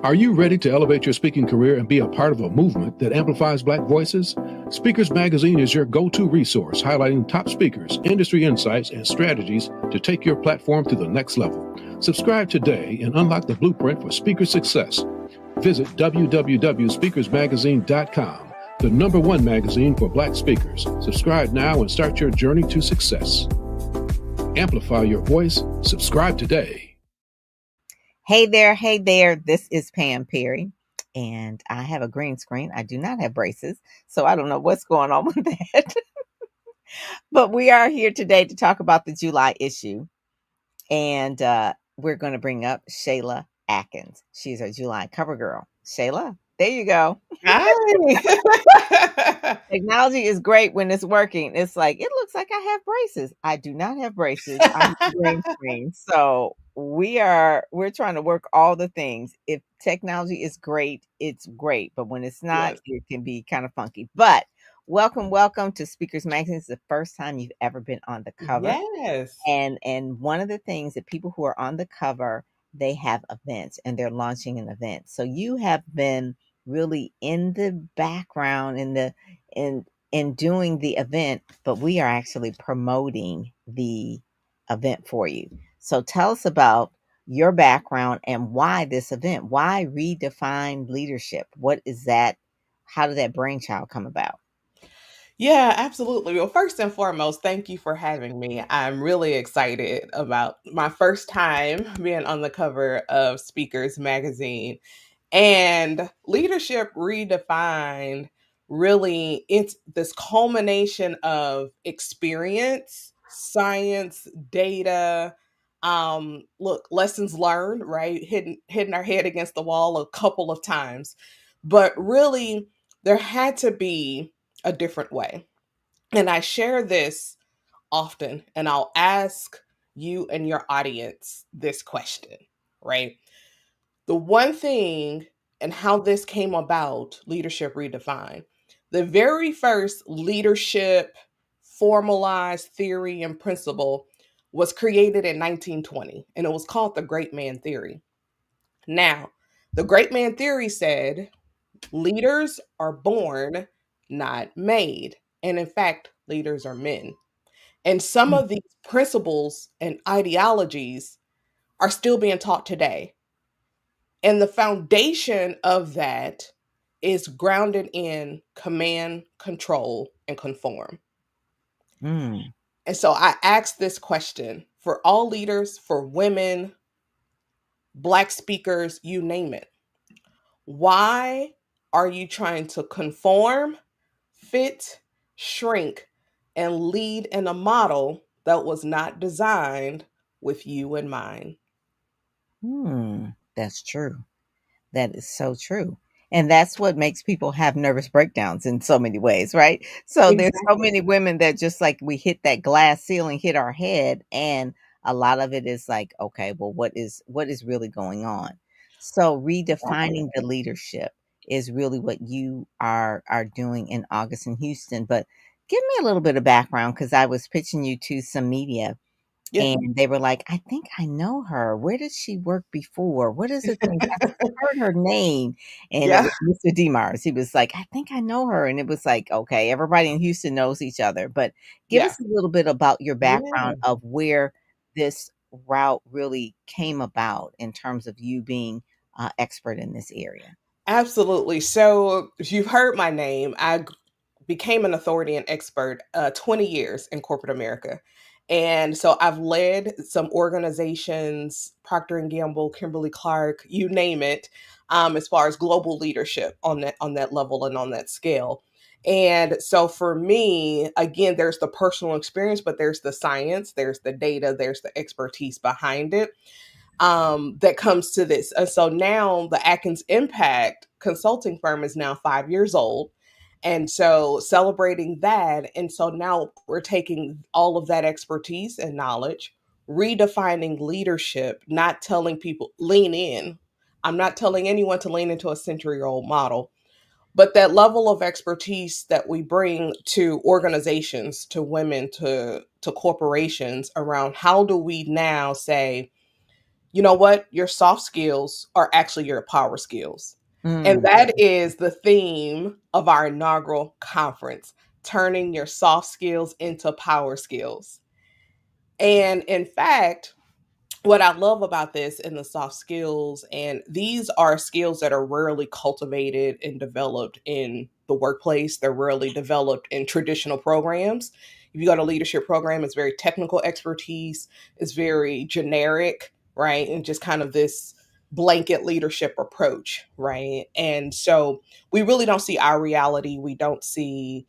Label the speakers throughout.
Speaker 1: Are you ready to elevate your speaking career and be a part of a movement that amplifies Black voices? Speakers Magazine is your go-to resource, highlighting top speakers, industry insights, and strategies to take your platform to the next level. Subscribe today and unlock the blueprint for speaker success. Visit www.speakersmagazine.com, the #1 magazine for Black speakers. Subscribe now and start your journey to success. Amplify your voice. Subscribe today.
Speaker 2: Hey there. This is Pam Perry, and I have a green screen. I do not have braces, so I don't know what's going on with that. But we are here today to talk about the July issue, and we're going to bring up Shayla Atkins. She's our July cover girl. Shayla, there you go.
Speaker 3: Hi.
Speaker 2: Technology is great when it's working. It's like, it looks like I have braces. I do not have braces. I have a green screen. So we're trying to work all the things. If technology is great, it's great. But when it's not,
Speaker 3: Yes.
Speaker 2: it can be kind of funky. But welcome to Speakers Magazine. It's the first time you've ever been on the cover.
Speaker 3: Yes.
Speaker 2: And one of the things that people who are on the cover, they have events and they're launching an event. So you have been really in the background in doing the event, but we are actually promoting the event for you. So tell us about your background and why this event. Why redefine leadership? What is that? How did that brainchild come about?
Speaker 3: Yeah, absolutely. Well, first and foremost, thank you for having me. I'm really excited about my first time being on the cover of Speakers Magazine. And Leadership Redefined, really, it's this culmination of experience, science, data, look, lessons learned, right? Hitting our head against the wall a couple of times. But really, there had to be a different way. And I share this often, and I'll ask you and your audience this question, right? The one thing and how this came about, Leadership Redefined, the very first leadership formalized theory and principle was created in 1920, and it was called the Great Man Theory. Now, the Great Man Theory said leaders are born, not made. And in fact, leaders are men. And some of these principles and ideologies are still being taught today. And the foundation of that is grounded in command, control, and conform.
Speaker 2: Mm.
Speaker 3: And so I ask this question for all leaders, for women, Black speakers, you name it. Why are you trying to conform, fit, shrink, and lead in a model that was not designed with you in mind?
Speaker 2: That's true. That is so true. And that's what makes people have nervous breakdowns in so many ways, right? So there's so
Speaker 3: Exactly.
Speaker 2: many women that just like we hit that glass ceiling, hit our head, and a lot of it is like, okay, well, what is really going on? So
Speaker 3: Exactly.
Speaker 2: redefining the leadership is really what you are doing in August in Houston. But give me a little bit of background because I was pitching you to some media
Speaker 3: Yeah.
Speaker 2: and they were like, "I think I know her. Where did she work before? What is it thing? I heard her name." And it
Speaker 3: Yeah.
Speaker 2: was Mr. Demars. He was like, "I think I know her." And it was like, okay, everybody in Houston knows each other. But give
Speaker 3: Yeah.
Speaker 2: us a little bit about your
Speaker 3: Yeah.
Speaker 2: background of where this route really came about in terms of you being expert in this area.
Speaker 3: Absolutely. So you've heard my name. Became an authority and expert 20 years in corporate America. And so I've led some organizations, Procter and Gamble, Kimberly Clark, you name it, as far as global leadership on that level and on that scale. And so for me, again, there's the personal experience, but there's the science, there's the data, there's the expertise behind it that comes to this. And so now the Atkins Impact consulting firm is now 5 years old. And so celebrating that. And so now we're taking all of that expertise and knowledge, redefining leadership, not telling people lean in. I'm not telling anyone to lean into a century-old model, but that level of expertise that we bring to organizations, to women, to corporations around how do we now say, you know what? Your soft skills are actually your power skills. And
Speaker 2: Mm.
Speaker 3: that is the theme of our inaugural conference, turning your soft skills into power skills. And in fact, what I love about this in the soft skills, and these are skills that are rarely cultivated and developed in the workplace. They're rarely developed in traditional programs. If you go to a leadership program, it's very technical expertise, it's very generic, right? And just kind of this blanket leadership approach, right? And so we really don't see our reality. We don't see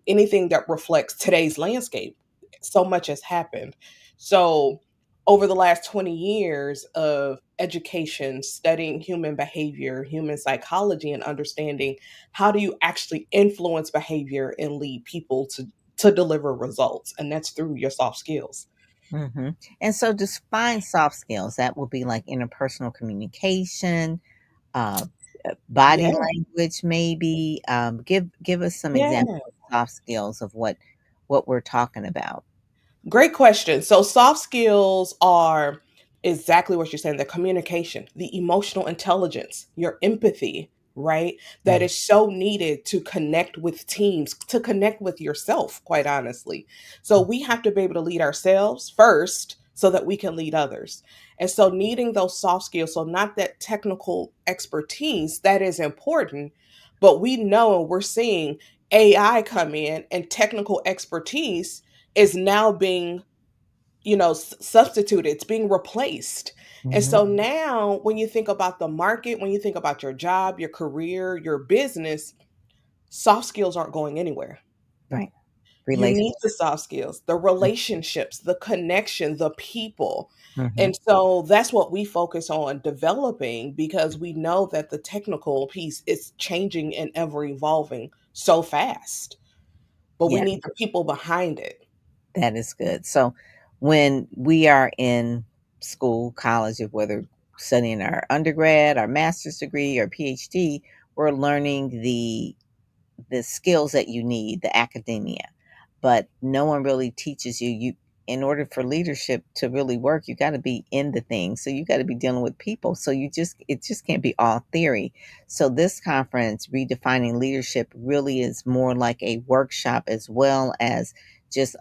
Speaker 3: anything that reflects today's landscape. So much has happened. So over the last 20 years of education, studying human behavior, human psychology, and understanding how do you actually influence behavior and lead people to deliver results. And that's through your soft skills.
Speaker 2: Hmm. And so define soft skills. That will be like interpersonal communication, uh, body
Speaker 3: Yeah.
Speaker 2: language, maybe. Give us some
Speaker 3: Yeah.
Speaker 2: examples of soft skills of what we're talking about.
Speaker 3: Great question. So, soft skills are exactly what you're saying, the communication, the emotional intelligence, your empathy, right? That
Speaker 2: Mm.
Speaker 3: is so needed to connect with teams, to connect with yourself, quite honestly. So, we have to be able to lead ourselves first so that we can lead others. And so, needing those soft skills, so not that technical expertise, that is important, but we know and we're seeing AI come in and technical expertise is now being, substituted, it's being replaced. And
Speaker 2: Mhm.
Speaker 3: so now when you think about the market, when you think about your job, your career, your business, soft skills aren't going anywhere.
Speaker 2: Right.
Speaker 3: You need the
Speaker 2: Relationship.
Speaker 3: soft skills, the relationships, the connection, the people.
Speaker 2: Mhm.
Speaker 3: And so that's what we focus on developing, because we know that the technical piece is changing and ever evolving so fast, but we
Speaker 2: Yeah,
Speaker 3: need the people behind it.
Speaker 2: that is good. So when we are in school, college, or whether studying our undergrad, our master's degree, or PhD, we're learning the skills that you need, the academia. But no one really teaches you in order for leadership to really work, you got to be in the thing. So you got to be dealing with people. So it just can't be all theory. So this conference, redefining leadership, really is more like a workshop as well as just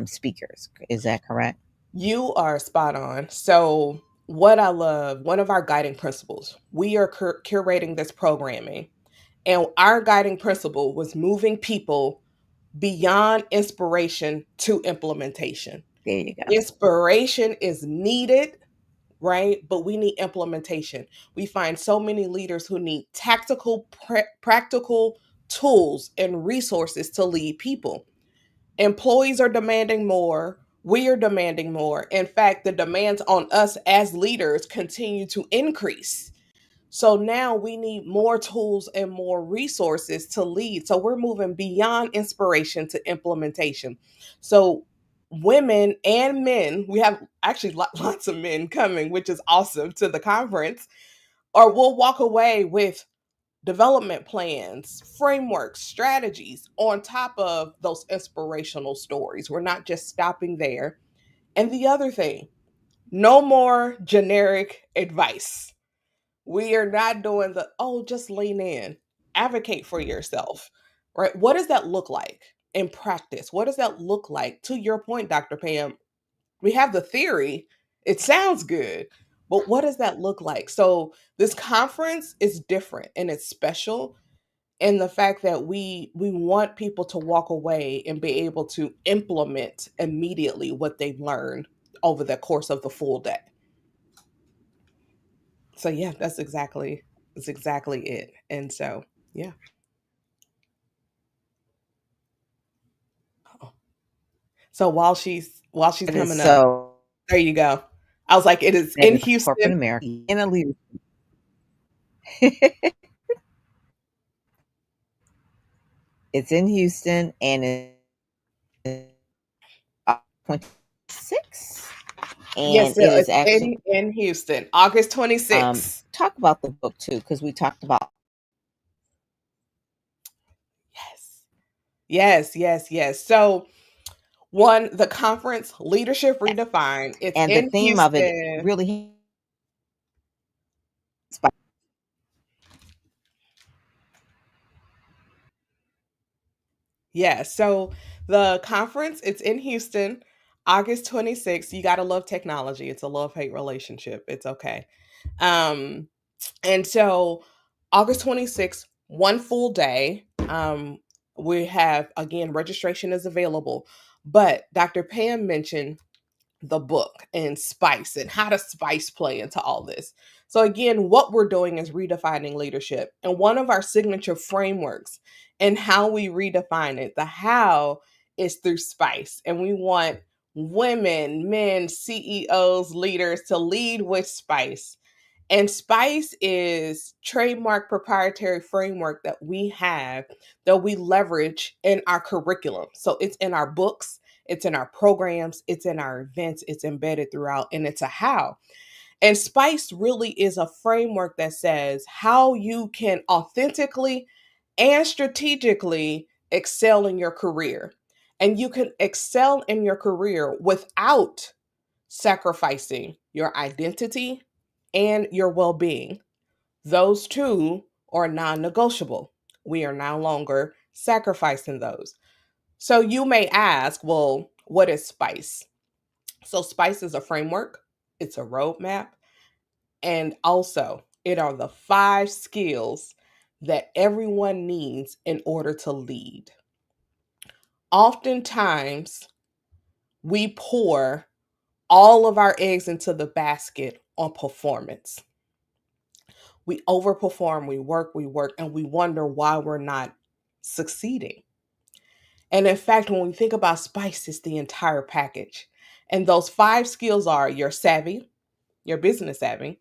Speaker 2: speakers. Is that correct?
Speaker 3: You are spot on. So, what I love, one of our guiding principles, we are curating this programming, and our guiding principle was moving people beyond inspiration to implementation.
Speaker 2: There you go.
Speaker 3: Inspiration is needed, right? But we need implementation. We find so many leaders who need tactical, practical tools and resources to lead people. Employees are demanding more. We are demanding more. In fact, the demands on us as leaders continue to increase. So now we need more tools and more resources to lead. So we're moving beyond inspiration to implementation. So women and men, we have actually lots of men coming, which is awesome, to the conference, or we'll walk away with development plans, frameworks, strategies on top of those inspirational stories. We're not just stopping there. And the other thing, no more generic advice. We are not doing the, oh, just lean in, advocate for yourself, right? What does that look like in practice? What does that look like? To your point, Dr. Pam, we have the theory, it sounds good, but what does that look like? So this conference is different and it's special, and the fact that we want people to walk away and be able to implement immediately what they've learned over the course of the full day. So yeah, that's exactly it. And so yeah. So while she's
Speaker 2: It is
Speaker 3: coming up,
Speaker 2: so
Speaker 3: there you go. I was like, it is
Speaker 2: that
Speaker 3: in
Speaker 2: is corporate
Speaker 3: Houston.
Speaker 2: America in a leader. It's in Houston and it's 26,
Speaker 3: Yes,
Speaker 2: and
Speaker 3: so
Speaker 2: it is
Speaker 3: it's
Speaker 2: actually
Speaker 3: in Houston, August 26th.
Speaker 2: talk about the book too, because we talked about
Speaker 3: Yes. Yes, yes, yes. So one, the conference Leadership
Speaker 2: that.
Speaker 3: Redefined, it's
Speaker 2: And the
Speaker 3: in
Speaker 2: theme of it
Speaker 3: Houston.
Speaker 2: really Spice.
Speaker 3: Yeah, so the conference, it's in Houston, August 26th. You gotta love technology. It's a love-hate relationship. It's okay. Um, and so August 26th, one full day. We have again registration is available, but Dr. Pam mentioned the book and spice and how does spice play into all this. So again, what we're doing is redefining leadership. And one of our signature frameworks and how we redefine it, the how is through spice. And we want women, men, CEOs, leaders to lead with spice. And spice is trademark proprietary framework that we have that we leverage in our curriculum. So it's in our books, it's in our programs, it's in our events, it's embedded throughout, and it's a how. And spice really is a framework that says how you can authentically and strategically excel in your career. And you can excel in your career without sacrificing your identity and your well being. Those two are non negotiable. We are no longer sacrificing those. So you may ask, well, what is SPICE? So SPICE is a framework, it's a roadmap, and also it are the 5 skills that everyone needs in order to lead. Oftentimes, we pour all of our eggs into the basket on performance. We overperform, we work, and we wonder why we're not succeeding. And in fact, when we think about spice, it's the entire package. And those 5 skills are your savvy, your business savvy.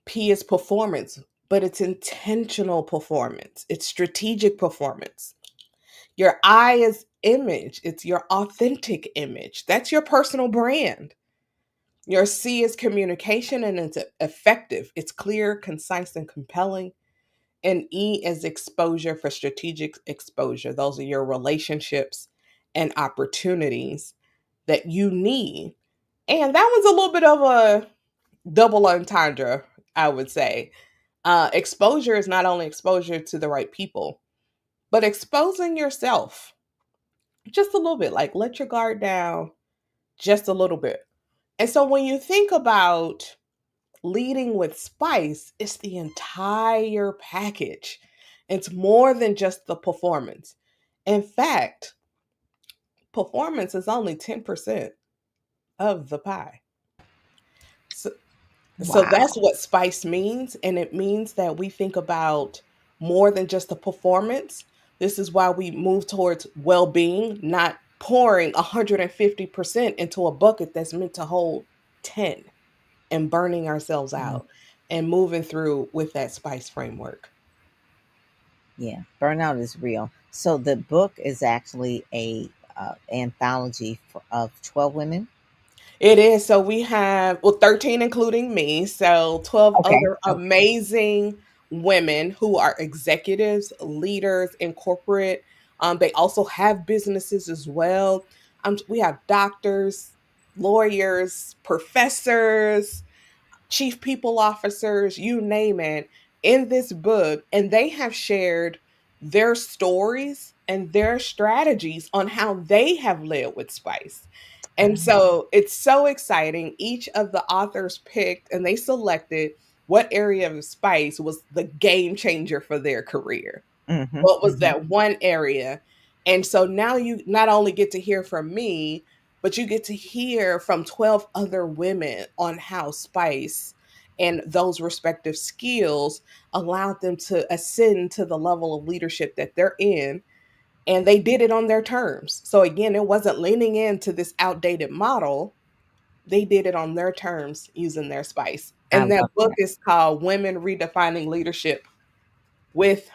Speaker 3: P is performance, but it's intentional performance, it's strategic performance. Your I is image, it's your authentic image. That's your personal brand. Your C is communication and it's effective. It's clear, concise, and compelling. And E is exposure for strategic exposure. Those are your relationships and opportunities that you need. And that was a little bit of a double entendre, I would say. Exposure is not only exposure to the right people, but exposing yourself just a little bit, like let your guard down just a little bit. And so when you think about leading with spice, it's the entire package. It's more than just the performance. In fact, performance is only 10% of the pie. So, so that's
Speaker 2: Wow.
Speaker 3: what spice means. And it means that we think about more than just the performance. This is why we move towards well being, not pouring 150% into a bucket that's meant to hold 10 and burning ourselves
Speaker 2: Mm,
Speaker 3: out and moving through with that spice framework.
Speaker 2: yeah, burnout is real. So the book is actually a anthology of 12 women.
Speaker 3: It is. So we have, well, 13 including me. So 12
Speaker 2: Okay.
Speaker 3: other
Speaker 2: Okay.
Speaker 3: amazing women who are executives, leaders in corporate. They also have businesses as well. We have doctors, lawyers, professors, chief people officers, you name it, in this book. And they have shared their stories and their strategies on how they have led with spice. And so it's so exciting. Each of the authors picked and they selected what area of spice was the game changer for their career.
Speaker 2: Mm-hmm,
Speaker 3: What was
Speaker 2: mm-hmm.
Speaker 3: that one area? And so now you not only get to hear from me, but you get to hear from 12 other women on how spice and those respective skills allowed them to ascend to the level of leadership that they're in. And they did it on their terms. So again, it wasn't leaning into this outdated model. They did it on their terms using their spice.
Speaker 2: I
Speaker 3: And that
Speaker 2: love
Speaker 3: book
Speaker 2: that.
Speaker 3: is called Women Redefining Leadership with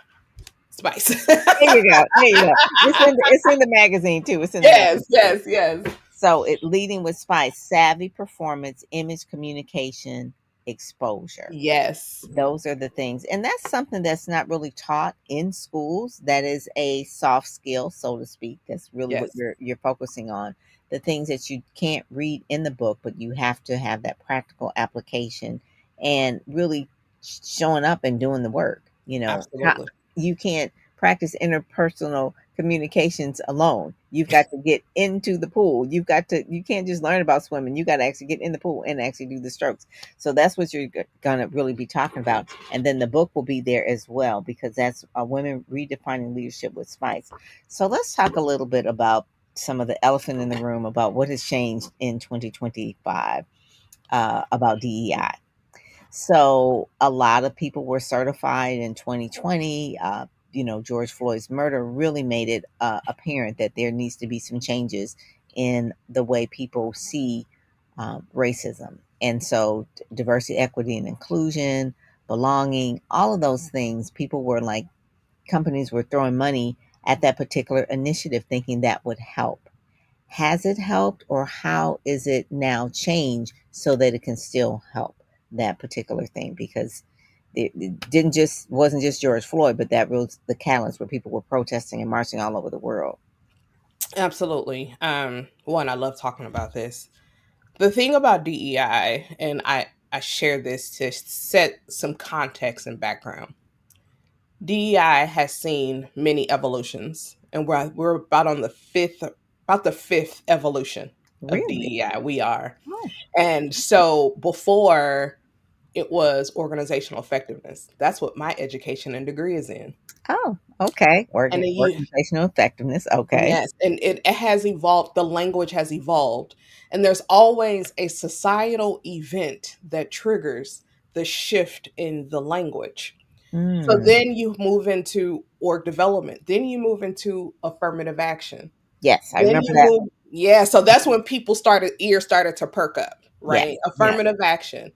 Speaker 3: Spice.
Speaker 2: There you go. There you go. It's in the magazine too. It's in the
Speaker 3: Yes,
Speaker 2: magazine.
Speaker 3: yes, yes.
Speaker 2: So it leading with spice, savvy performance, image communication, exposure.
Speaker 3: Yes.
Speaker 2: Those are the things. And that's something that's not really taught in schools. That is a soft skill, so to speak. That's really what
Speaker 3: Yes.
Speaker 2: you're focusing on. The things that you can't read in the book, but you have to have that practical application and really showing up and doing the work. You know, how
Speaker 3: Absolutely.
Speaker 2: you can't practice interpersonal communications alone. You've got to get into the pool. You can't just learn about swimming. You got to actually get in the pool and actually do the strokes. So that's what you're going to really be talking about. And then the book will be there as well, because that's Women Redefining Leadership with Spice. So let's talk a little bit about some of the elephant in the room about what has changed in 2025 about DEI. So a lot of people were certified in 2020. George Floyd's murder really made it apparent that there needs to be some changes in the way people see racism. And so diversity, equity, and inclusion, belonging, all of those things, people were like, companies were throwing money at that particular initiative thinking that would help. Has it helped, or how is it now changed so that it can still help that particular thing? Because it didn't just wasn't just George Floyd, but that was the catalyst where people were protesting and marching all over the world.
Speaker 3: Absolutely. One, I love talking about this. The thing about DEI, and I share this to set some context and background. DEI has seen many evolutions, and we're about on the fifth evolution of
Speaker 2: Really?
Speaker 3: DEI. We are.
Speaker 2: Oh,
Speaker 3: And so before, it was organizational effectiveness. That's what my education and degree is in.
Speaker 2: oh, okay.
Speaker 3: And then
Speaker 2: Organizational effectiveness. Okay.
Speaker 3: yes, and it has evolved. The language has evolved, and there's always a societal event that triggers the shift in the language. So
Speaker 2: Mm.
Speaker 3: then you move into org development. Then you move into affirmative action.
Speaker 2: Yes, I
Speaker 3: Then
Speaker 2: remember
Speaker 3: you
Speaker 2: that.
Speaker 3: move, yeah. So that's when people ears started to perk up,
Speaker 2: Yes,
Speaker 3: right?
Speaker 2: yes.
Speaker 3: Affirmative action.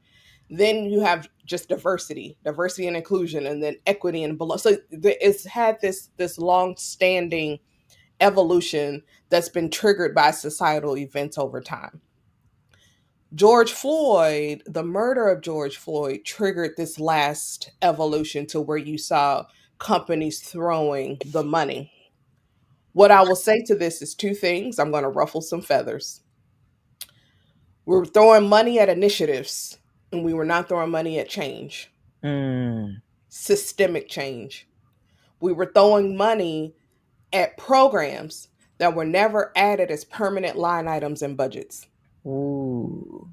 Speaker 3: Then you have just diversity and inclusion, and then equity and below. So it's had this long standing evolution that's been triggered by societal events over time. George Floyd, the murder of George Floyd, triggered this last evolution to where you saw companies throwing the money. What I will say to this is two things. I'm going to ruffle some feathers. We're throwing money at initiatives, and we were not throwing money at change,
Speaker 2: Mm.
Speaker 3: systemic change. We were throwing money at programs that were never added as permanent line items in budgets.
Speaker 2: Ooh,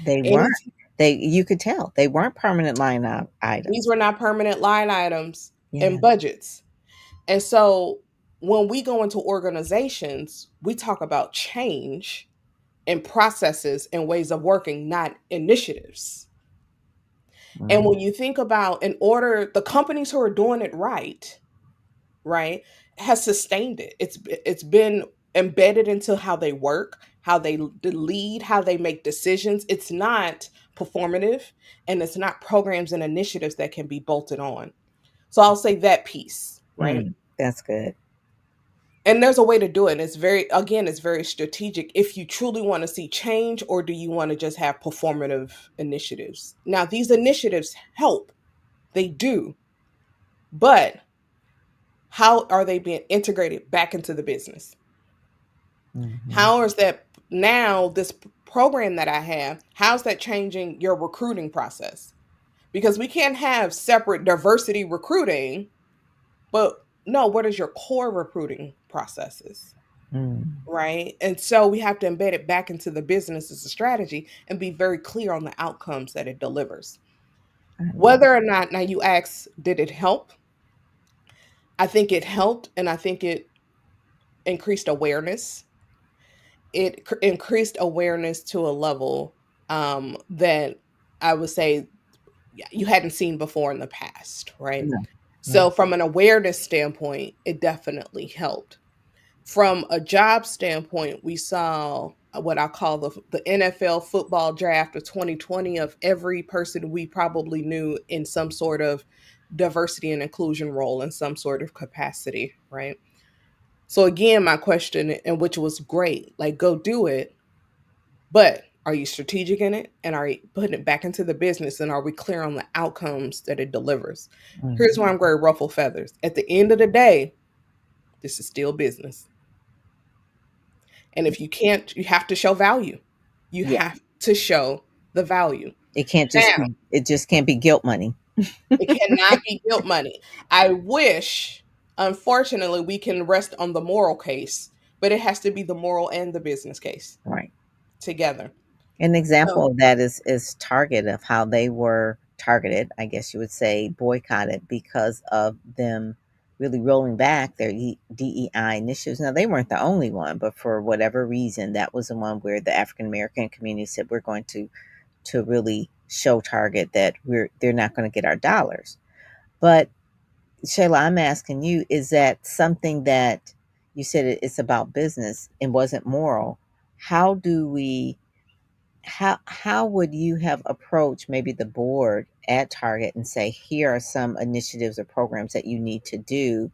Speaker 2: they
Speaker 3: Any
Speaker 2: weren't. You could tell they weren't permanent
Speaker 3: These
Speaker 2: items.
Speaker 3: were not permanent line items in
Speaker 2: Yeah.
Speaker 3: budgets. And so when we go into organizations, we talk about change and processes and ways of working, not initiatives. And
Speaker 2: Mm.
Speaker 3: when you think about the companies who are doing it right, right, has sustained it. It's been embedded into how they work, how they lead, how they make decisions. It's not performative, and it's not programs and initiatives that can be bolted on. So I'll say that piece, right?
Speaker 2: Mm. That's good.
Speaker 3: And there's a way to do it. And it's very strategic if you truly want to see change, or do you want to just have performative initiatives? Now, these initiatives help, they do, but how are they being integrated back into the business?
Speaker 2: Mhm.
Speaker 3: How is that now, this program that I have, how's that changing your recruiting process? Because we can't have separate diversity recruiting, but no, what is your core recruiting processes?
Speaker 2: Mm.
Speaker 3: Right. And so we have to embed it back into the business as a strategy and be very clear on the outcomes that it delivers.
Speaker 2: I love
Speaker 3: Whether or not, now you ask, did it help? I think it helped, and I think it increased awareness. Increased awareness to a level that I would say you hadn't seen before in the past, right?
Speaker 2: no, no.
Speaker 3: So, from an awareness standpoint, it definitely helped. From a job standpoint, we saw what I call the NFL football draft of 2020 of every person we probably knew in some sort of diversity and inclusion role in some sort of capacity, right? So again, my question, and which was great, like go do it, but are you strategic in it, and are you putting it back into the business, and are we clear on the outcomes that it delivers? Here's
Speaker 2: Mhm.
Speaker 3: where I'm going to ruffle feathers. At the end of the day, this is still business. And if you can't, you have to show value. You
Speaker 2: Yeah.
Speaker 3: have to show the value.
Speaker 2: It can't just
Speaker 3: Now,
Speaker 2: be, it just can't be guilt money.
Speaker 3: it cannot be guilt money. I wish, unfortunately, we can rest on the moral case, but it has to be the moral and the business case
Speaker 2: Right.
Speaker 3: together.
Speaker 2: An example
Speaker 3: So,
Speaker 2: of that is Target, of how they were targeted, I guess you would say, boycotted because of them really rolling back their DEI initiatives. Now they weren't the only one, but for whatever reason, that was the one where the African American community said we're going to really show Target that they're not going to get our dollars. But Shayla, I'm asking you, is that something that you said it's about business and wasn't moral? How do we how would you have approached maybe the board at Target and say, here are some initiatives or programs that you need to do?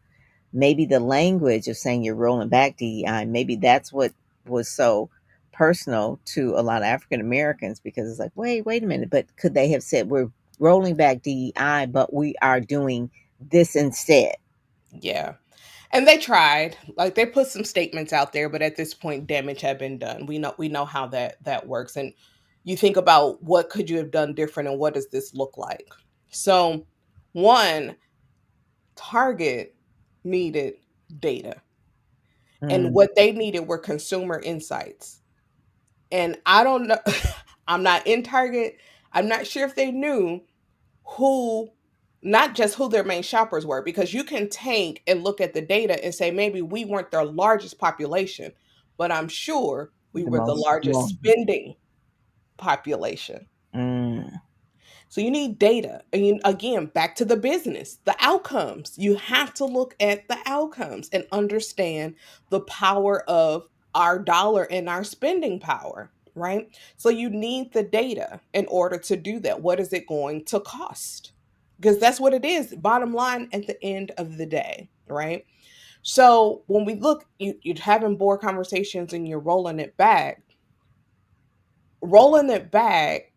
Speaker 2: Maybe the language of saying you're rolling back DEI, maybe that's what was so personal to a lot of African Americans, because it's like, wait a minute, but could they have said we're rolling back DEI, but we are doing this instead?
Speaker 3: yeah. And they tried. Like they put some statements out there, but at this point damage had been done. We know how that works. And you think about what could you have done different and what does this look like? So, one, Target needed data. And
Speaker 2: Mm,
Speaker 3: what they needed were consumer insights. And I don't know, I'm not in Target. I'm not sure if they knew who, not just who their main shoppers were, because you can take and look at the data and say maybe we weren't their largest population, but I'm sure we
Speaker 2: the
Speaker 3: were the
Speaker 2: most,
Speaker 3: largest
Speaker 2: well,
Speaker 3: spending population.
Speaker 2: mm,
Speaker 3: So you need data. And again, back to the business, the outcomes. You have to look at the outcomes and understand the power of our dollar and our spending power, right? So you need the data in order to do that. What is it going to cost? Because that's what it is, bottom line at the end of the day, right? So when we look, you're having board conversations and you're rolling it back,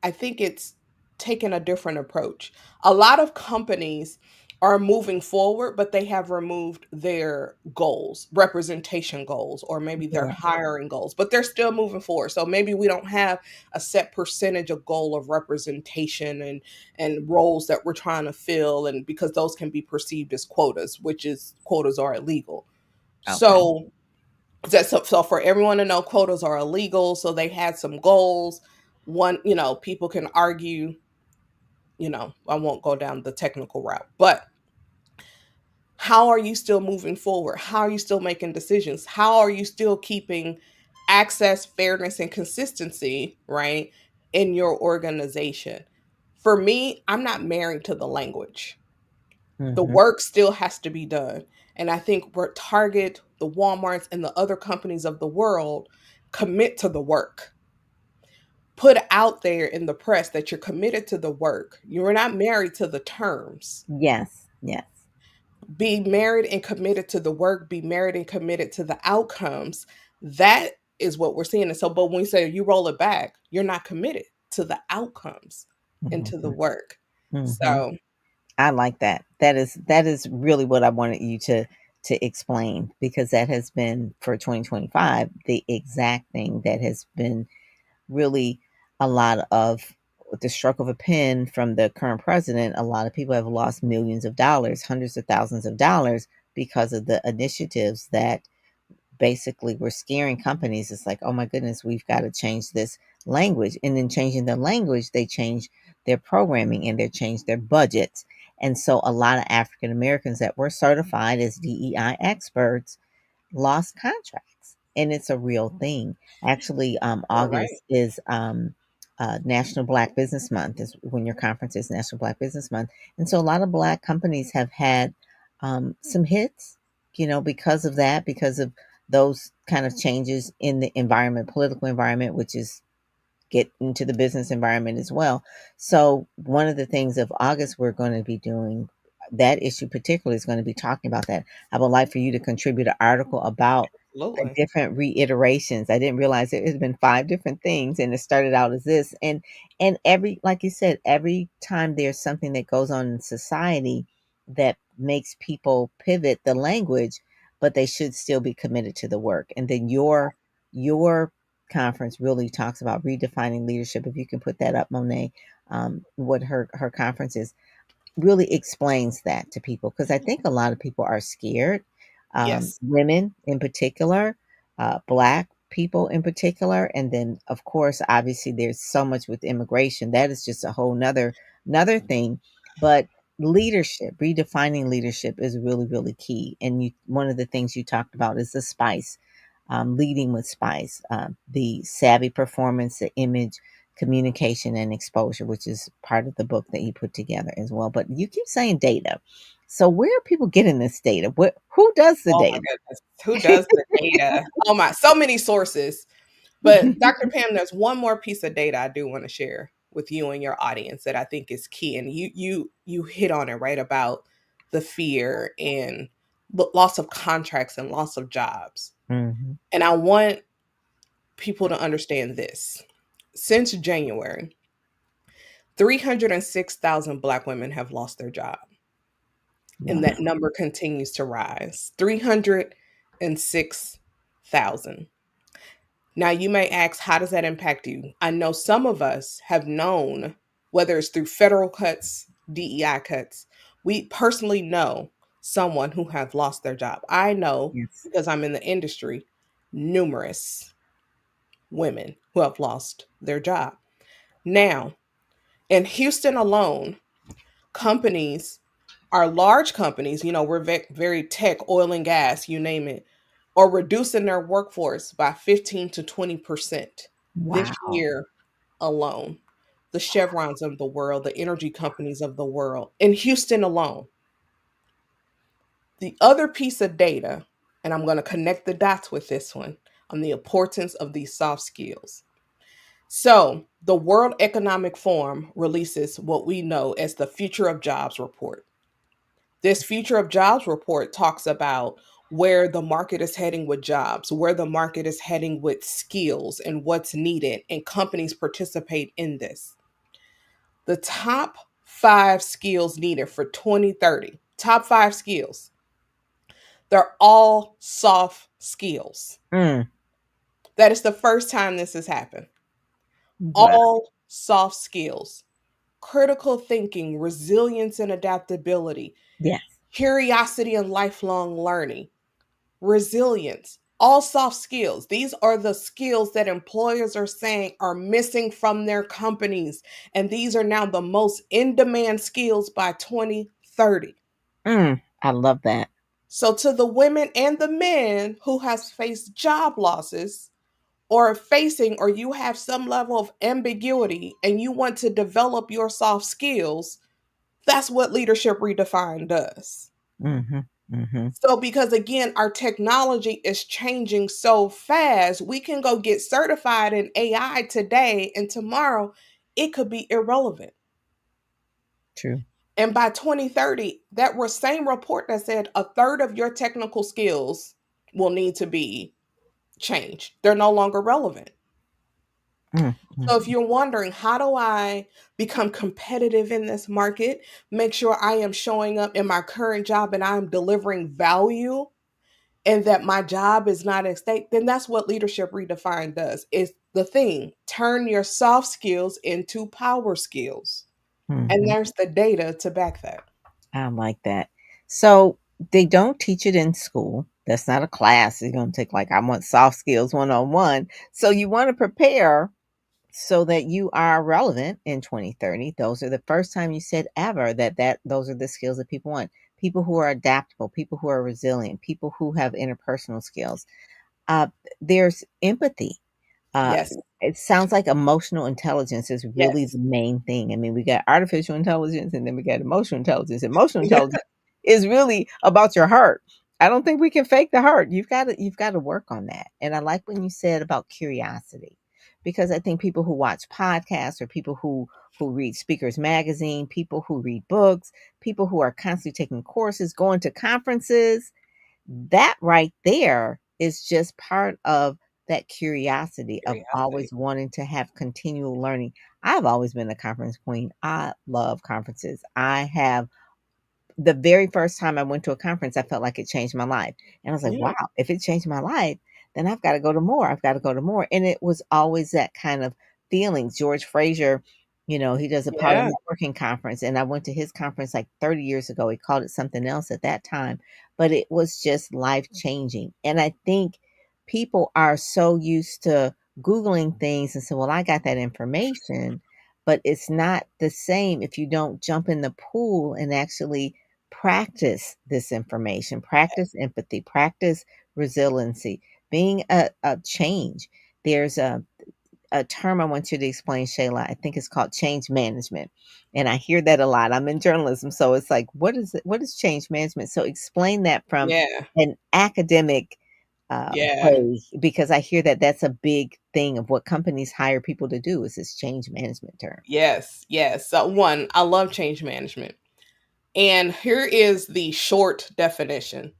Speaker 3: I think it's taken a different approach. A lot of companies are moving forward, but they have removed their goals, representation goals, or maybe their
Speaker 2: yeah,
Speaker 3: hiring goals, but they're still moving forward. So maybe we don't have a set percentage of goal of representation and roles that we're trying to fill, and because those can be perceived as quotas, which is quotas are illegal.
Speaker 2: okay,
Speaker 3: So so for everyone to know, quotas are illegal. So they had some goals. One, people can argue, I won't go down the technical route, but how are you still moving forward? How are you still making decisions? How are you still keeping access, fairness, and consistency, right, in your organization? For me, I'm not married to the language. The
Speaker 2: hmm,
Speaker 3: work still has to be done. And I think where Target, the Walmarts, and the other companies of the world commit to the work. Put out there in the press that you're committed to the work. You're not married to the terms.
Speaker 2: yes, yes,
Speaker 3: Be married and committed to the work, be married and committed to the outcomes. That is what we're seeing. And so, but when we say you roll it back, you're not committed to the outcomes and to the
Speaker 2: hmm,
Speaker 3: work.
Speaker 2: hmm.
Speaker 3: So,
Speaker 2: I like that. That is really what I wanted you to explain, because that has been for 2025 the exact thing that has been really a lot of, with the stroke of a pen from the current president, a lot of people have lost millions of dollars, hundreds of thousands of dollars, because of the initiatives that basically were scaring companies. It's like, oh my goodness, we've got to change this language. And then changing the language, they change their programming and they change their budgets. And so a lot of African Americans that were certified as DEI experts lost contracts. And it's a real thing. Actually,
Speaker 3: all right.
Speaker 2: August is National Black Business Month, is when your conference is, National Black Business Month. And so a lot of Black companies have had some hits, because of that, because of those kind of changes in the environment, political environment, which is get into the business environment as well. So one of the things of August we're going to be doing, that issue particularly, is going to be talking about that. I would like for you to contribute an article about the
Speaker 3: Absolutely.
Speaker 2: different reiterations. I didn't realize it has been five different things, and it started out as this. And every, like you said, every time there's something that goes on in society that makes people pivot the language, but they should still be committed to the work. And then your conference really talks about redefining leadership. If you can put that up, Monet, what her conference is, really explains that to people, because I think a lot of people are scared,
Speaker 3: Yes.
Speaker 2: women in particular, Black people in particular, and then of course, obviously, there's so much with immigration that is just a whole another thing. But leadership, redefining leadership, is really really key. And one of the things you talked about is the spice, leading with spice, the savvy performance, the image, communication, and exposure, which is part of the book that you put together as well. But you keep saying data. So where are people getting this data? Who does the
Speaker 3: Oh my
Speaker 2: data?
Speaker 3: goodness. Who does the data? Oh my, so many sources. But Dr. Pam, there's one more piece of data I do want to share with you and your audience that I think is key. And you hit on it right about the fear and loss of contracts and loss of jobs.
Speaker 2: Mhm.
Speaker 3: And I want people to understand this. Since January, 306,000 Black women have lost their job. And
Speaker 2: Wow.
Speaker 3: that number continues to rise. 306,000. Now, you may ask, how does that impact you? I know some of us have known, whether it's through federal cuts, DEI cuts, we personally know someone who has lost their job. I know,
Speaker 2: Yes.
Speaker 3: because I'm in the industry, numerous women who have lost their job. Now, in Houston alone, companies are large companies, we're very tech, oil and gas, you name it, are reducing their workforce by 15 to 20% this
Speaker 2: Wow.
Speaker 3: year alone. The Chevrons of the world, the energy companies of the world, in Houston alone. The other piece of data, and I'm going to connect the dots with this one, on the importance of these soft skills. So, the World Economic Forum releases what we know as the Future of Jobs report. This Future of Jobs report talks about where the market is heading with jobs, where the market is heading with skills and what's needed, and companies participate in this. The top 5 skills needed for 2030, top 5 skills, they're all soft skills.
Speaker 2: Mm.
Speaker 3: That is the first time this has happened.
Speaker 2: Wow.
Speaker 3: All soft skills: critical thinking, resilience and adaptability,
Speaker 2: Yes.
Speaker 3: curiosity and lifelong learning, resilience, all soft skills. These are the skills that employers are saying are missing from their companies. And these are now the most in demand skills by 2030.
Speaker 2: I love that.
Speaker 3: So, to the women and the men who has faced job losses, or facing, or you have some level of ambiguity and you want to develop your soft skills, that's what Leadership Redefined does.
Speaker 2: Mhm. Mhm.
Speaker 3: So, because again, our technology is changing so fast, we can go get certified in AI today, and tomorrow it could be irrelevant.
Speaker 2: True.
Speaker 3: And by 2030, that was same report that said a third of your technical skills will need to be changed. They're no longer relevant.
Speaker 2: Mm.
Speaker 3: So, if
Speaker 2: Mm.
Speaker 3: you're wondering, how do I become competitive in this market, make sure I am showing up in my current job and I'm delivering value, and that my job is not at stake, then that's what Leadership Redefined does. Is the thing, turn your soft skills into power skills. And
Speaker 2: Mhm.
Speaker 3: there's the data to back that.
Speaker 2: I like that. So they don't teach it in school. That's not a class you're going to take, like, I want soft skills 101. So you want to prepare so that you are relevant in 2030. Those are the first time you said ever that those are the skills that people want. People who are adaptable, people who are resilient, people who have interpersonal skills. Uh, there's empathy. Uh,
Speaker 3: Yes.
Speaker 2: it sounds like emotional intelligence is really
Speaker 3: Yes.
Speaker 2: the main thing. I mean, we got artificial intelligence and then we got emotional intelligence. Emotional intelligence is really about your heart. I don't think we can fake the heart. You've got to work on that. And I like when you said about curiosity, because I think people who watch podcasts, or people who read Speakers Magazine, people who read books, people who are constantly taking courses, going to conferences, that right there is just part of that curiosity of
Speaker 3: Curiosity.
Speaker 2: always wanting to have continual learning. I've always been a conference queen. I love conferences. I have the very first time I went to a conference, I felt like it changed my life. And I was like,
Speaker 3: Yeah.
Speaker 2: wow, if it changed my life, then I've got to go to more. I've got to go to more. And it was always that kind of feeling. George Fraser You know, he does a power
Speaker 3: Yeah.
Speaker 2: networking conference, and I went to his conference like 30 years ago. He called it something else at that time, but it was just life changing. And I think people are so used to Googling things and say, well, I got that information, but it's not the same if you don't jump in the pool and actually practice this information, practice empathy, practice resiliency, being a change. There's a term I want you to explain, Shayla. I think it's called change management. And I hear that a lot. I'm in journalism. So it's like, what is it? What is change management? So explain that from
Speaker 3: Yeah.
Speaker 2: an academic
Speaker 3: Yeah.
Speaker 2: way, because I hear that that's a big thing of what companies hire people to do is this change management term.
Speaker 3: Yes. Yes. So, one, I love change management. And here is the short definition: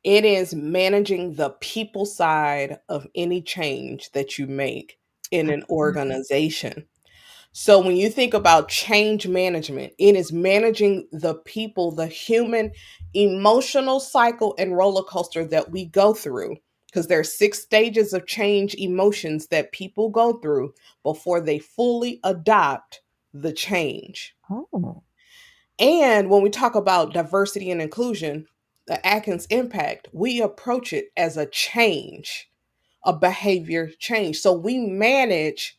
Speaker 3: it is managing the people side of any change that you make in an organization. So when you think about change management, it is managing the people, the human emotional cycle and roller coaster that we go through. Because there are 6 stages of change emotions that people go through before they fully adopt the change.
Speaker 2: Oh.
Speaker 3: And when we talk about diversity and inclusion, the Atkins impact, we approach it as a change, a behavior change. So we manage,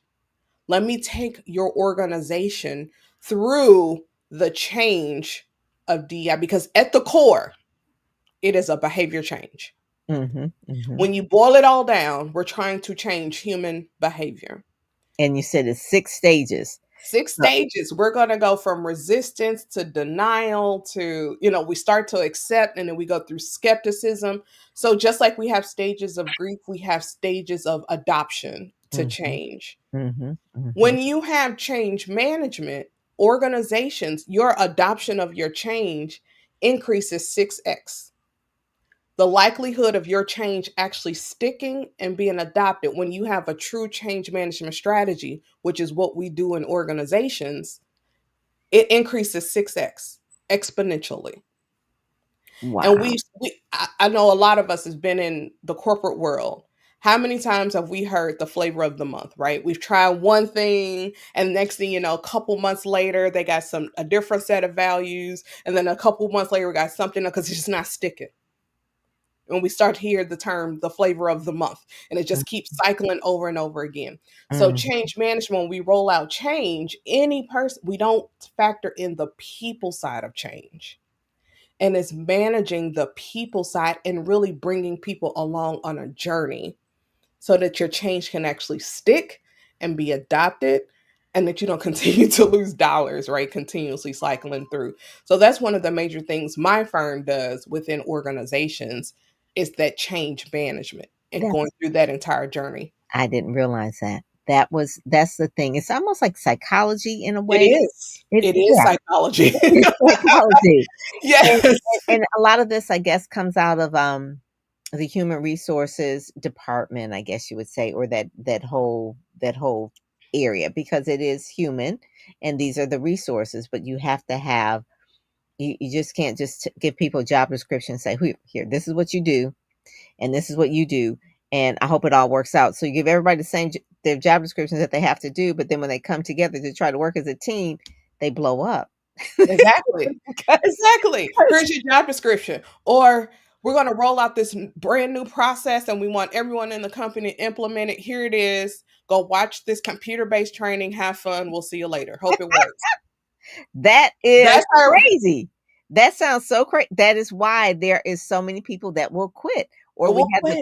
Speaker 3: let me take your organization through the change of DI, because at the core, it is a behavior change.
Speaker 2: Mm-hmm, mm-hmm.
Speaker 3: When you boil it all down, we're trying to change human behavior.
Speaker 2: And you said it's 6 stages.
Speaker 3: Six
Speaker 2: So,
Speaker 3: stages. We're going to go from resistance to denial to, we start to accept, and then we go through skepticism. So just like we have stages of grief, we have stages of adoption to
Speaker 2: mm-hmm,
Speaker 3: change.
Speaker 2: mm-hmm, mm-hmm.
Speaker 3: When you have change management, organizations, your adoption of your change increases 6x. The likelihood of your change actually sticking and being adopted when you have a true change management strategy, which is what we do in organizations, it increases 6x exponentially. And
Speaker 2: Wow.
Speaker 3: I know a lot of us has been in the corporate world. How many times have we heard the flavor of the month, right? We've tried one thing, and next thing you know, a couple months later, they got a different set of values, and then a couple months later, we got something because it's just not sticking. And we start to hear the term the flavor of the month, and it just keeps cycling over and over again. So
Speaker 2: Mm-hmm.
Speaker 3: change management, when we roll out change, any person, we don't factor in the people side of change, and it's managing the people side and really bringing people along on a journey so that your change can actually stick and be adopted, and that you don't continue to lose dollars, right? Continuously cycling through. So that's one of the major things my firm does within organizations, is that change management and going
Speaker 2: That's
Speaker 3: through that entire journey.
Speaker 2: I didn't realize that. That's the thing. It's almost like psychology in a
Speaker 3: It
Speaker 2: way.
Speaker 3: is.
Speaker 2: It
Speaker 3: It is
Speaker 2: Yeah,
Speaker 3: psychology.
Speaker 2: it is psychology. And,
Speaker 3: Yes.
Speaker 2: and a lot of this, I guess, comes out of the human resources department, I guess you would say, or that whole area, because it is human, and these are the resources. But you have to have you just can't just give people a job description and say, here, this is what you do, and this is what you do, and I hope it all works out. So you give everybody their job descriptions that they have to do, but then when they come together to try to work as a team, they blow up.
Speaker 3: Exactly.
Speaker 2: because,
Speaker 3: Exactly. Here's your job description. Or we're going to roll out this brand new process, and we want everyone in the company to implement it. Here it is. Go watch this computer based training. Have fun. We'll see you later. Hope it works.
Speaker 2: that is
Speaker 3: That's how.
Speaker 2: crazy. That sounds so crazy. That is why there is so many people that will quit. Or
Speaker 3: We'll quit.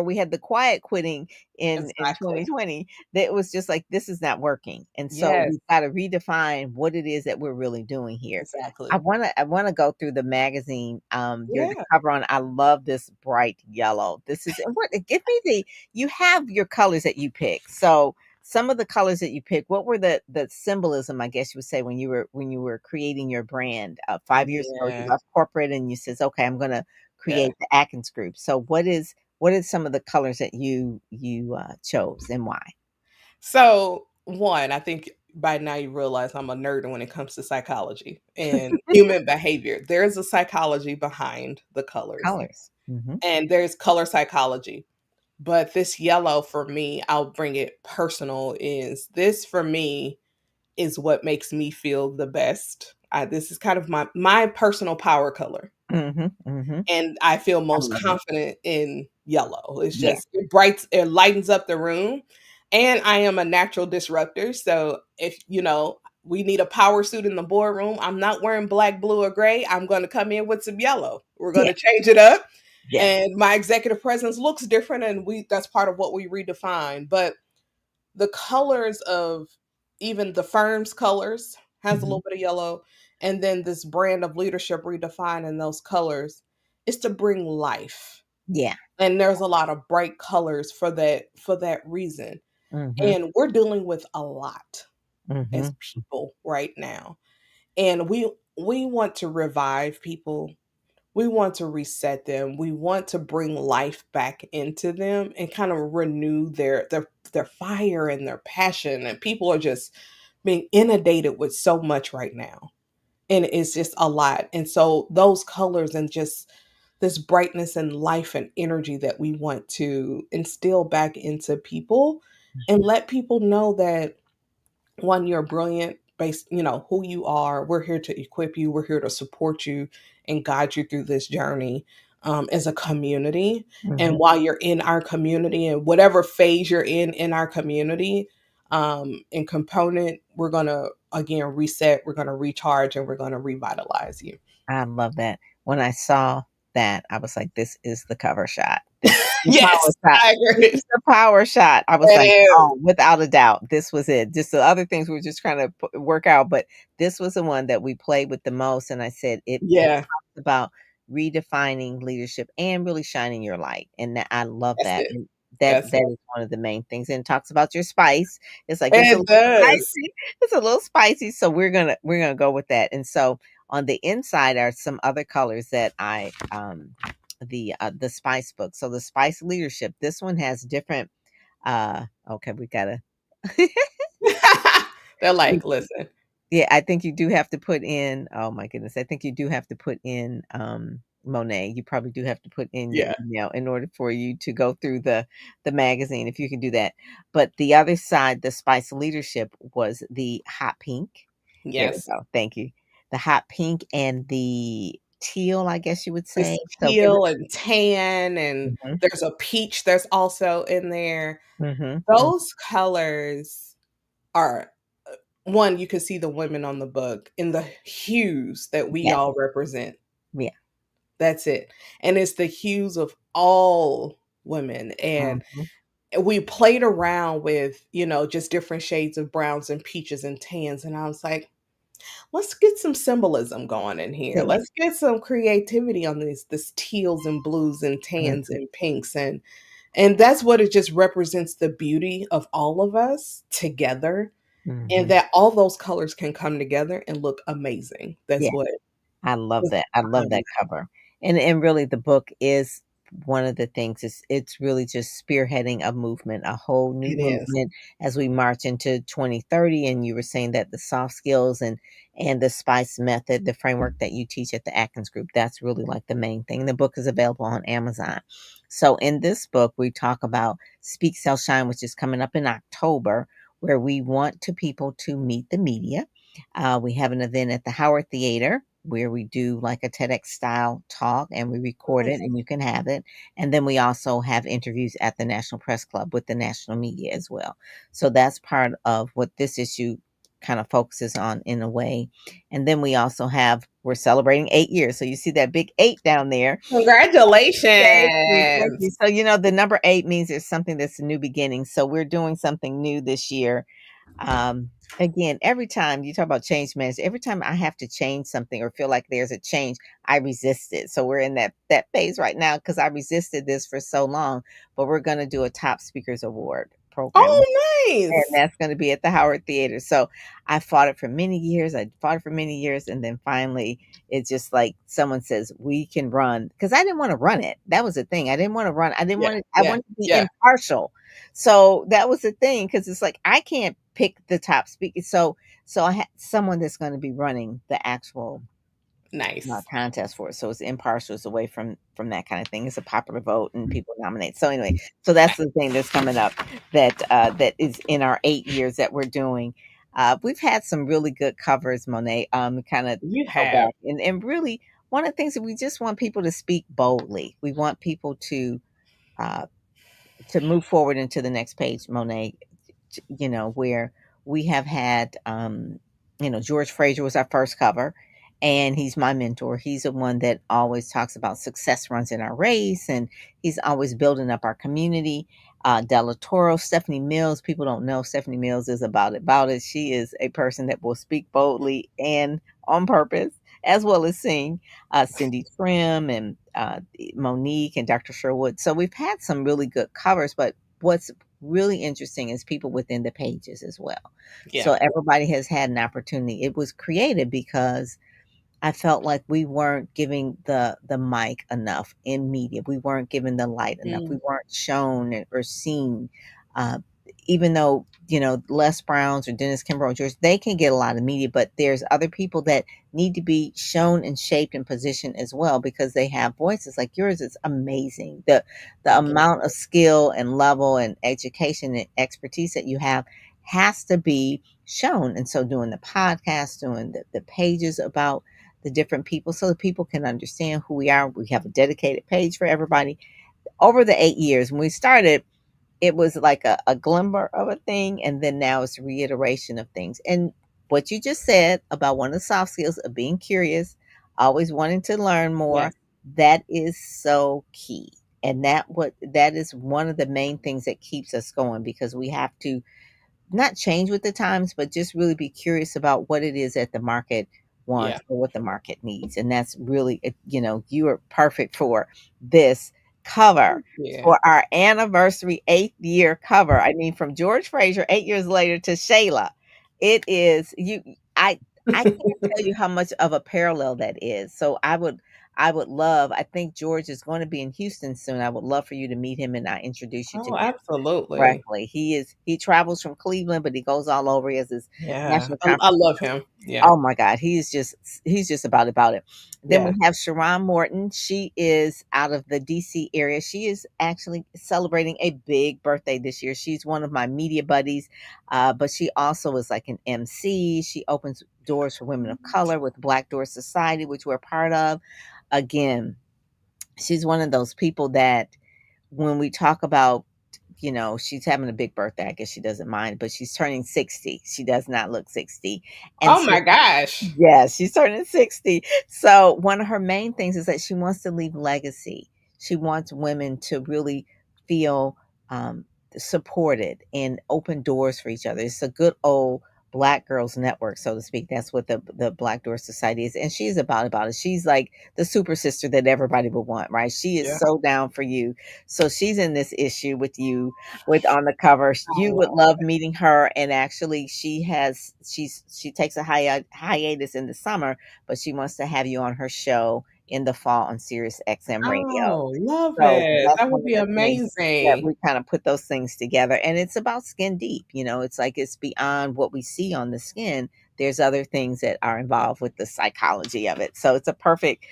Speaker 2: we had the quiet quitting in
Speaker 3: Exactly.
Speaker 2: 2020, that was just like, this is not working. And so
Speaker 3: Yes.
Speaker 2: we've got to redefine what it is that we're really doing here.
Speaker 3: Exactly.
Speaker 2: I wanna go through the magazine. You're the
Speaker 3: Yeah.
Speaker 2: cover on. I love this bright yellow. This is and what give me the you have your colors that you pick. So some of the colors that you pick, what were the symbolism, I guess you would say, when you were creating your brand 5 years ago? You
Speaker 3: Yeah.
Speaker 2: left corporate and you says, okay, I'm gonna
Speaker 3: Yeah.
Speaker 2: create the Atkins group. So what is some of the colors that you chose, and why?
Speaker 3: So, one, I think by now you realize I'm a nerd when it comes to psychology and human behavior. There's a psychology behind the colors,
Speaker 2: Colors. Hmm.
Speaker 3: and there's color psychology. But this yellow for me, I'll bring it personal, is this for me is what makes me feel the best. This is kind of my personal power color,
Speaker 2: Mm-hmm.
Speaker 3: and I feel
Speaker 2: I
Speaker 3: most
Speaker 2: love it.
Speaker 3: confident in yellow. It's
Speaker 2: Yeah.
Speaker 3: just it lightens up the room, and I am a natural disruptor. So if we need a power suit in the boardroom, I'm not wearing black, blue, or gray. I'm going to come in with some yellow. We're going
Speaker 2: Yeah.
Speaker 3: to change it up,
Speaker 2: Yes.
Speaker 3: and my executive presence looks different, and that's part of what we redefine. But the colors of even the firm's colors has a
Speaker 2: Mm-hmm.
Speaker 3: little bit of yellow, and then this brand of leadership redefined in those colors is to bring life.
Speaker 2: Yeah.
Speaker 3: And there's a lot of bright colors for that reason.
Speaker 2: Mm-hmm.
Speaker 3: And we're dealing with a lot
Speaker 2: Mm-hmm.
Speaker 3: as people right now. And we want to revive people. We want to reset them. We want to bring life back into them and kind of renew their fire and their passion. And people are just being inundated with so much right now. And it's just a lot. And so those colors and just this brightness and life and energy that we want to instill back into people and let people know that one, you're brilliant based, who you are. We're here to equip you. We're here to support you and guide you through this journey as a community. And
Speaker 2: Mm-hmm.
Speaker 3: while you're in our community and whatever phase you're in our community, in component, we're going to, again, reset, we're going to recharge, and we're going to revitalize you.
Speaker 2: I love that. When I saw that, I was like, this is the cover shot. This is the power
Speaker 3: Yes,
Speaker 2: shot.
Speaker 3: I
Speaker 2: This
Speaker 3: agree.
Speaker 2: is the power shot. I was
Speaker 3: It
Speaker 2: like,
Speaker 3: is.
Speaker 2: oh, without a doubt, this was it. Just the other things we were just trying to work out, but this was the one that we played with the most. And I said, it
Speaker 3: Yeah,
Speaker 2: talks about redefining leadership and really shining your light. And that, I love
Speaker 3: that's
Speaker 2: that.
Speaker 3: it.
Speaker 2: And that
Speaker 3: That's
Speaker 2: that
Speaker 3: it.
Speaker 2: is one of the main things. And it talks about your spice. It's like it's a
Speaker 3: It
Speaker 2: little
Speaker 3: does.
Speaker 2: spicy. It's a little spicy. So we're gonna go with that. And so on the inside are some other colors that I the spice book. So the spice leadership, this one has different okay, we gotta
Speaker 3: They're like, listen,
Speaker 2: yeah, I think you do have to put in, oh my goodness, I think you do have to put in Monet. You probably do have to put in your
Speaker 3: yeah,
Speaker 2: email in order for you to go through the magazine if you can do that. But the other side, the spice leadership was the hot pink. There we
Speaker 3: yes.
Speaker 2: go. Thank you. The hot pink and the teal, I guess you would say.
Speaker 3: This
Speaker 2: So give
Speaker 3: teal and tan, and
Speaker 2: it.
Speaker 3: there's a peach that's also in there.
Speaker 2: Mhm, mhm,
Speaker 3: Those colors are one, you can see the women on the book in the hues that we
Speaker 2: yeah,
Speaker 3: all represent.
Speaker 2: yeah,
Speaker 3: That's it. And it's the hues of all women. And
Speaker 2: mhm,
Speaker 3: we played around with, just different shades of browns and peaches and tans. And I was like, let's get some symbolism going in here.
Speaker 2: yeah,
Speaker 3: Let's get some creativity on this teals and blues and tans
Speaker 2: mhm,
Speaker 3: and pinks, and that's what it just represents, the beauty of all of us together, and
Speaker 2: mhm,
Speaker 3: that all those colors can come together and look amazing. That's
Speaker 2: yeah.
Speaker 3: what
Speaker 2: I love
Speaker 3: was
Speaker 2: that. I love
Speaker 3: behind
Speaker 2: that
Speaker 3: it.
Speaker 2: cover. And really the book is one of the things it's really just spearheading a movement, a whole new
Speaker 3: It is.
Speaker 2: movement as we march into 2030. And you were saying that the soft skills and the spice method, the framework that you teach at the Atkins group, that's really like the main thing. The book is available on Amazon. So in this book, we talk about Speak Sell Shine, which is coming up in October, where we want people to meet the media. We have an event at the Howard Theater where we do like a TEDx style talk and we record it
Speaker 3: Nice.
Speaker 2: and you can have it. And then we also have interviews at the National Press Club with the national media as well. So that's part of what this issue kind of focuses on in a way. And then we also we're celebrating 8 years. So you see that big eight down there. Thank you. Thank you.
Speaker 3: Congratulations.
Speaker 2: So, the number eight means there's something that's a new beginning. So we're doing something new this year. um Again, every time you talk about change management, every time I have to change something or feel like there's a change, I resist it. So we're in that phase right now because I resisted this for so long. But we're going to do a top speakers award program,
Speaker 3: Oh,
Speaker 2: and
Speaker 3: nice.
Speaker 2: that's going to be at the Howard Theater. So I fought it for many years. I fought it for many years. And then finally, it's just like someone says, we can run. Because I didn't want to run it. That was the thing. I didn't want to run. I didn't
Speaker 3: Yeah,
Speaker 2: want to, I
Speaker 3: yeah,
Speaker 2: wanted to be
Speaker 3: yeah.
Speaker 2: impartial. So that was the thing. Because it's like, I can't pick the top speaker. So I had someone that's going to be running the actual
Speaker 3: Nice.
Speaker 2: contest for it. So it's impartial. It's away from that kind of thing. It's a popular vote and people nominate. So anyway, so that's the thing that's coming up that is in our 8 years that we're doing. We've had some really good covers, Monet. Kind of
Speaker 3: You
Speaker 2: go
Speaker 3: have.
Speaker 2: back and really one of the things that we just want people to speak boldly. We want people uh, to move forward into the next page, Monet, where we have had, George Fraser was our first cover, and he's my mentor. He's the one that always talks about success runs in our race, and he's always building up our community. Della Toro, Stephanie Mills. People don't know Stephanie Mills is about it. About it. She is a person that will speak boldly and on purpose, as well as sing. Cindy Trim and Monique and Dr. Sherwood. So we've had some really good covers, but what's really interesting is people within the pages as well.
Speaker 3: Yeah.
Speaker 2: So everybody has had an opportunity. It was created because I felt like we weren't giving the mic enough in media. We weren't given the light enough. We
Speaker 3: Mm,
Speaker 2: weren't shown or seen. Uh, Even though Les Browns or Dennis Kimbrough, George, they can get a lot of media, but there's other people that need to be shown and shaped and positioned as well because they have voices like yours. It's amazing the
Speaker 3: thank you.
Speaker 2: amount of skill and level and education and expertise that you have has to be shown. And so doing the podcast, doing the pages about the different people so that people can understand who we are. We have a dedicated page for everybody. Over the 8 years, when we started, it was like a glimmer of a thing, and then now it's reiteration of things. And what you just said about one of the soft skills of being curious, always wanting to learn more,
Speaker 3: Yes.
Speaker 2: that is so key. And that is one of the main things that keeps us going because we have to not change with the times, but just really be curious about what it is that the market
Speaker 3: Yeah.
Speaker 2: wants or what the market needs. And that's really, you are perfect for this cover
Speaker 3: Yeah.
Speaker 2: for our anniversary 8th year cover. I mean, from George Fraser 8 years later to Shayla, it is you. I can't tell you how much of a parallel that is. So I would love. I think George is going to be in Houston soon. I would love for you to meet him and I introduce you to
Speaker 3: Oh,
Speaker 2: him.
Speaker 3: absolutely.
Speaker 2: Correctly. He travels from Cleveland, but he goes all over. He has his
Speaker 3: Yeah.
Speaker 2: national
Speaker 3: I
Speaker 2: conference.
Speaker 3: love him. Yeah.
Speaker 2: Oh my God, he's just about it. Then we
Speaker 3: Yeah.
Speaker 2: have Sharon Morton. She is out of the DC area. She is actually celebrating a big birthday this year. She's one of my media buddies, but she also is like an MC. She opens doors for women of color with Black Door Society, which we're part of. Again, she's one of those people that when we talk about, she's having a big birthday. I guess she doesn't mind, but she's turning 60. She does not look 60. And
Speaker 3: Oh
Speaker 2: so,
Speaker 3: my gosh.
Speaker 2: yes, she's turning 60. So, one of her main things is that she wants to leave legacy. She wants women to really feel um, supported and open doors for each other. It's a good old Black Girls Network, so to speak. That's what the Black Door Society is. And she's about it. She's like the super sister that everybody would want, right? She is
Speaker 3: Yeah.
Speaker 2: so down for you. So she's in this issue with you with on the cover.
Speaker 3: I
Speaker 2: You would
Speaker 3: love
Speaker 2: love meeting her. And actually she takes a hiatus in the summer, but she wants to have you on her show in the fall on Sirius XM radio.
Speaker 3: Oh, love
Speaker 2: So
Speaker 3: it.
Speaker 2: that's
Speaker 3: That
Speaker 2: one
Speaker 3: would
Speaker 2: of
Speaker 3: be
Speaker 2: the things that
Speaker 3: amazing.
Speaker 2: we kind of put those things together. And it's about skin deep. It's like it's beyond what we see on the skin. There's other things that are involved with the psychology of it. So it's a perfect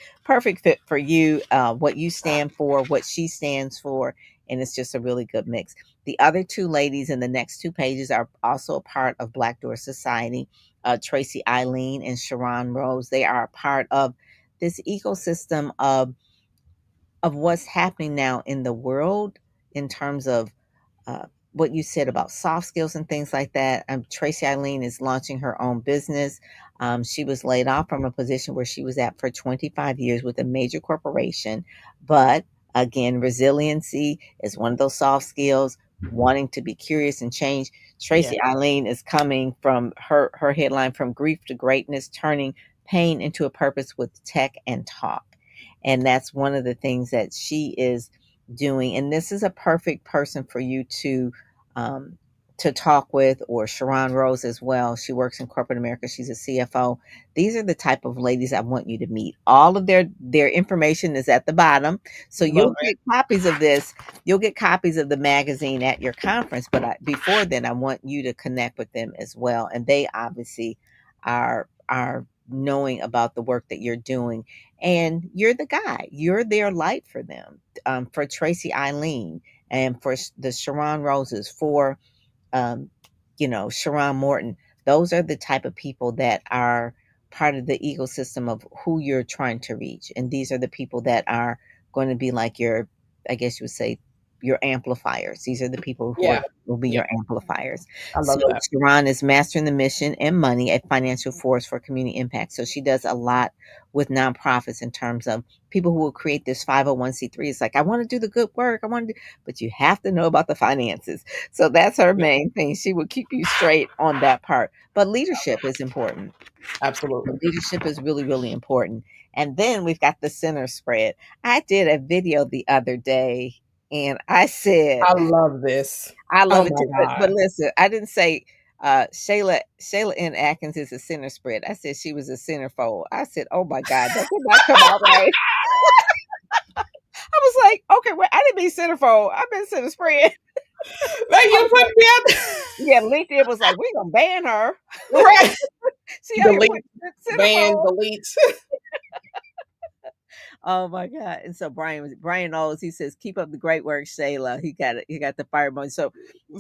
Speaker 2: fit for you, what you stand for, what she stands for. And it's just a really good mix. The other two ladies in the next two pages are also a part of Black Door Society. Tracy Eileen and Sharon Rose. They are a part of this ecosystem of what's happening now in the world in terms of what you said about soft skills and things like that. Tracy Eileen is launching her own business. She was laid off from a position where she was at for 25 years with a major corporation. But again, resiliency is one of those soft skills, wanting to be curious and change.
Speaker 3: Yeah.
Speaker 2: Tracy Eileen is coming from her headline from grief to greatness, turning pain into a purpose with tech and talk. And that's one of the things that she is doing. And this is a perfect person for you um, to talk with, or Sharon Rose as well. She works in corporate America. She's a CFO. These are the type of ladies I want you to meet. All of their information is at the bottom. So
Speaker 3: Love
Speaker 2: you'll get copies of this. You'll get copies of the magazine at your conference. But before then, I want you to connect with them as well. And they obviously are knowing about the work that you're doing, and you're the guy. You're their light for them. For Tracy Eileen and for the Sharon Roses, for Sharon Morton. those are the type of people that are part of the ecosystem of who you're trying to reach. And these are the people that are going to be like your, I guess you would say, your amplifiers. These are the people who
Speaker 3: Yeah.
Speaker 2: will be
Speaker 3: Yeah.
Speaker 2: your amplifiers.
Speaker 3: I
Speaker 2: So
Speaker 3: love that.
Speaker 2: Sharon is mastering the mission and money, a financial force for community impact. So she does a lot with nonprofits in terms of people who will create this 501c3. It's like, I want to do the good work. I want to do, but you have to know about the finances. So that's her
Speaker 3: Yeah.
Speaker 2: main thing. She will keep you straight on that part. But leadership is important.
Speaker 3: Absolutely.
Speaker 2: Leadership is really, really important. And then we've got the center spread. I did a video the other day and I said,
Speaker 3: I love this.
Speaker 2: I
Speaker 3: Oh
Speaker 2: love it
Speaker 3: my
Speaker 2: too. But
Speaker 3: God.
Speaker 2: listen, I didn't say Shayla N. Atkins is a center spread. I said she was a centerfold. I said, oh my God, that did not come out right. I was like, okay, well, I didn't mean centerfold. I've been center spread.
Speaker 3: Like you put me out
Speaker 2: Yeah, LinkedIn was like, we're gonna ban her.
Speaker 3: right.
Speaker 2: See how you
Speaker 3: Delete,
Speaker 2: put
Speaker 3: ban,
Speaker 2: centerfold?
Speaker 3: delete.
Speaker 2: Oh my God. And so Brian knows, he says, keep up the great work, Shayla. He got it, he got the fire emoji. So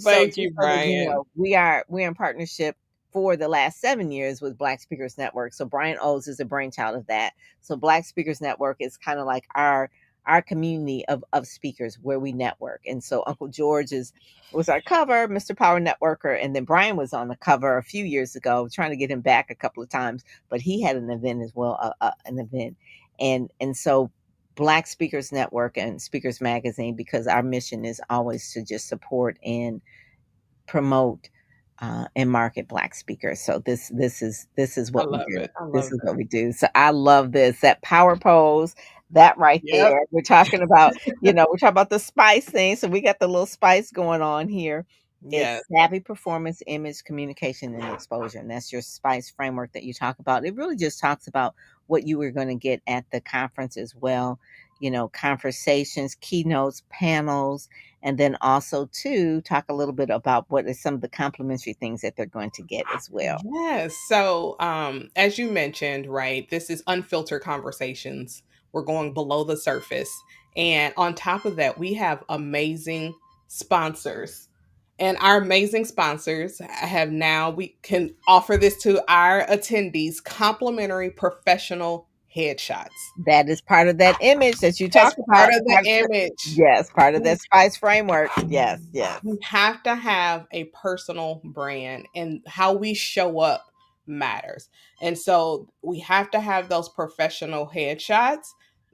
Speaker 3: Thank
Speaker 2: just
Speaker 3: you,
Speaker 2: so that you
Speaker 3: Brian.
Speaker 2: know, we're in partnership for the last 7 years with Black Speakers Network. So Brian O's is a brainchild of that. So Black Speakers Network is kind of like our community of speakers where we network. And so Uncle George was our cover, Mr. Power Networker, and then Brian was on the cover a few years ago, trying to get him back a couple of times, but he had an event as well, an event. And so Black Speakers Network and Speakers Magazine, because our mission is always to just support and promote and market Black speakers. So this is
Speaker 3: I
Speaker 2: what we
Speaker 3: love
Speaker 2: do.
Speaker 3: it. I
Speaker 2: This
Speaker 3: love
Speaker 2: is what
Speaker 3: that.
Speaker 2: we do. So I love this. That power pose, that right
Speaker 3: Yep.
Speaker 2: there. We're talking about, we're talking about the spice thing. So we got the little spice going on here. It's
Speaker 3: Yes.
Speaker 2: savvy performance, image, communication, and exposure. And that's your spice framework that you talk about. It really just talks about what you were going to get at the conference as well. Conversations, keynotes, panels, and then also to talk a little bit about what are some of the complimentary things that they're going to get as well.
Speaker 3: Yes. So, as you mentioned, right, this is unfiltered conversations. We're going below the surface. And on top of that, we have amazing sponsors. And our amazing sponsors have now, we can offer this to our attendees complimentary professional headshots.
Speaker 2: That is part of that image that you
Speaker 3: That's
Speaker 2: talk
Speaker 3: part
Speaker 2: about.
Speaker 3: of the image.
Speaker 2: Yes, part of that spice framework. Yes, yes.
Speaker 3: We have to have a personal brand, and how we show up matters. And so we have to have those professional headshots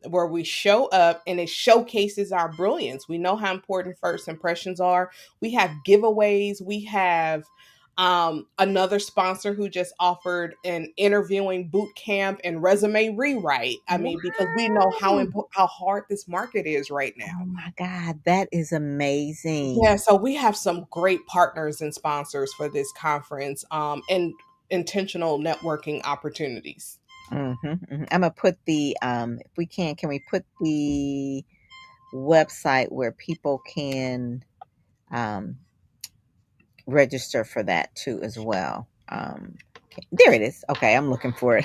Speaker 3: where we show up and it showcases our brilliance. We know how important first impressions are. We have giveaways. We have another sponsor who just offered an interviewing boot camp and resume rewrite. I mean, because we know
Speaker 2: Wow.
Speaker 3: how hard this market is right now.
Speaker 2: Oh my God, that is
Speaker 3: Yeah,
Speaker 2: amazing.
Speaker 3: so we have some great partners and sponsors for this conference, and intentional networking opportunities.
Speaker 2: I'm gonna put the if we can we put the website where people can um register for that too as well. Okay, there it is. Okay, I'm looking for it.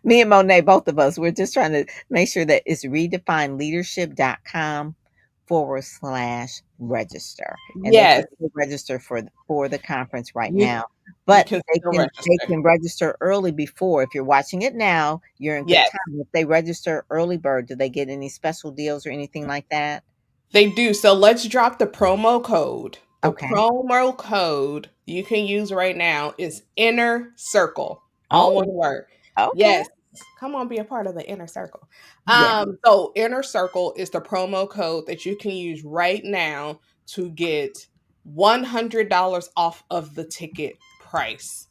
Speaker 2: Me and Monet, both of us, we're just trying to make sure that it's redefineleadership.com/register. And they
Speaker 3: Yes,
Speaker 2: can still register for the conference right
Speaker 3: you
Speaker 2: now.
Speaker 3: you
Speaker 2: But
Speaker 3: can
Speaker 2: they
Speaker 3: still
Speaker 2: can they
Speaker 3: register.
Speaker 2: can register early before. If you're watching it now, you're in good
Speaker 3: Yes,
Speaker 2: time. If they register early bird, do they get any special deals or anything like that?
Speaker 3: they do. So let's drop the promo code. The
Speaker 2: Okay.
Speaker 3: promo code you can use right now is Inner Circle. All one
Speaker 2: Oh,
Speaker 3: word.
Speaker 2: okay.
Speaker 3: Yes. Come on, be a part of the Inner Circle.
Speaker 2: Yeah.
Speaker 3: So Inner Circle is the promo code that you can use right now to get $100 off of the ticket price.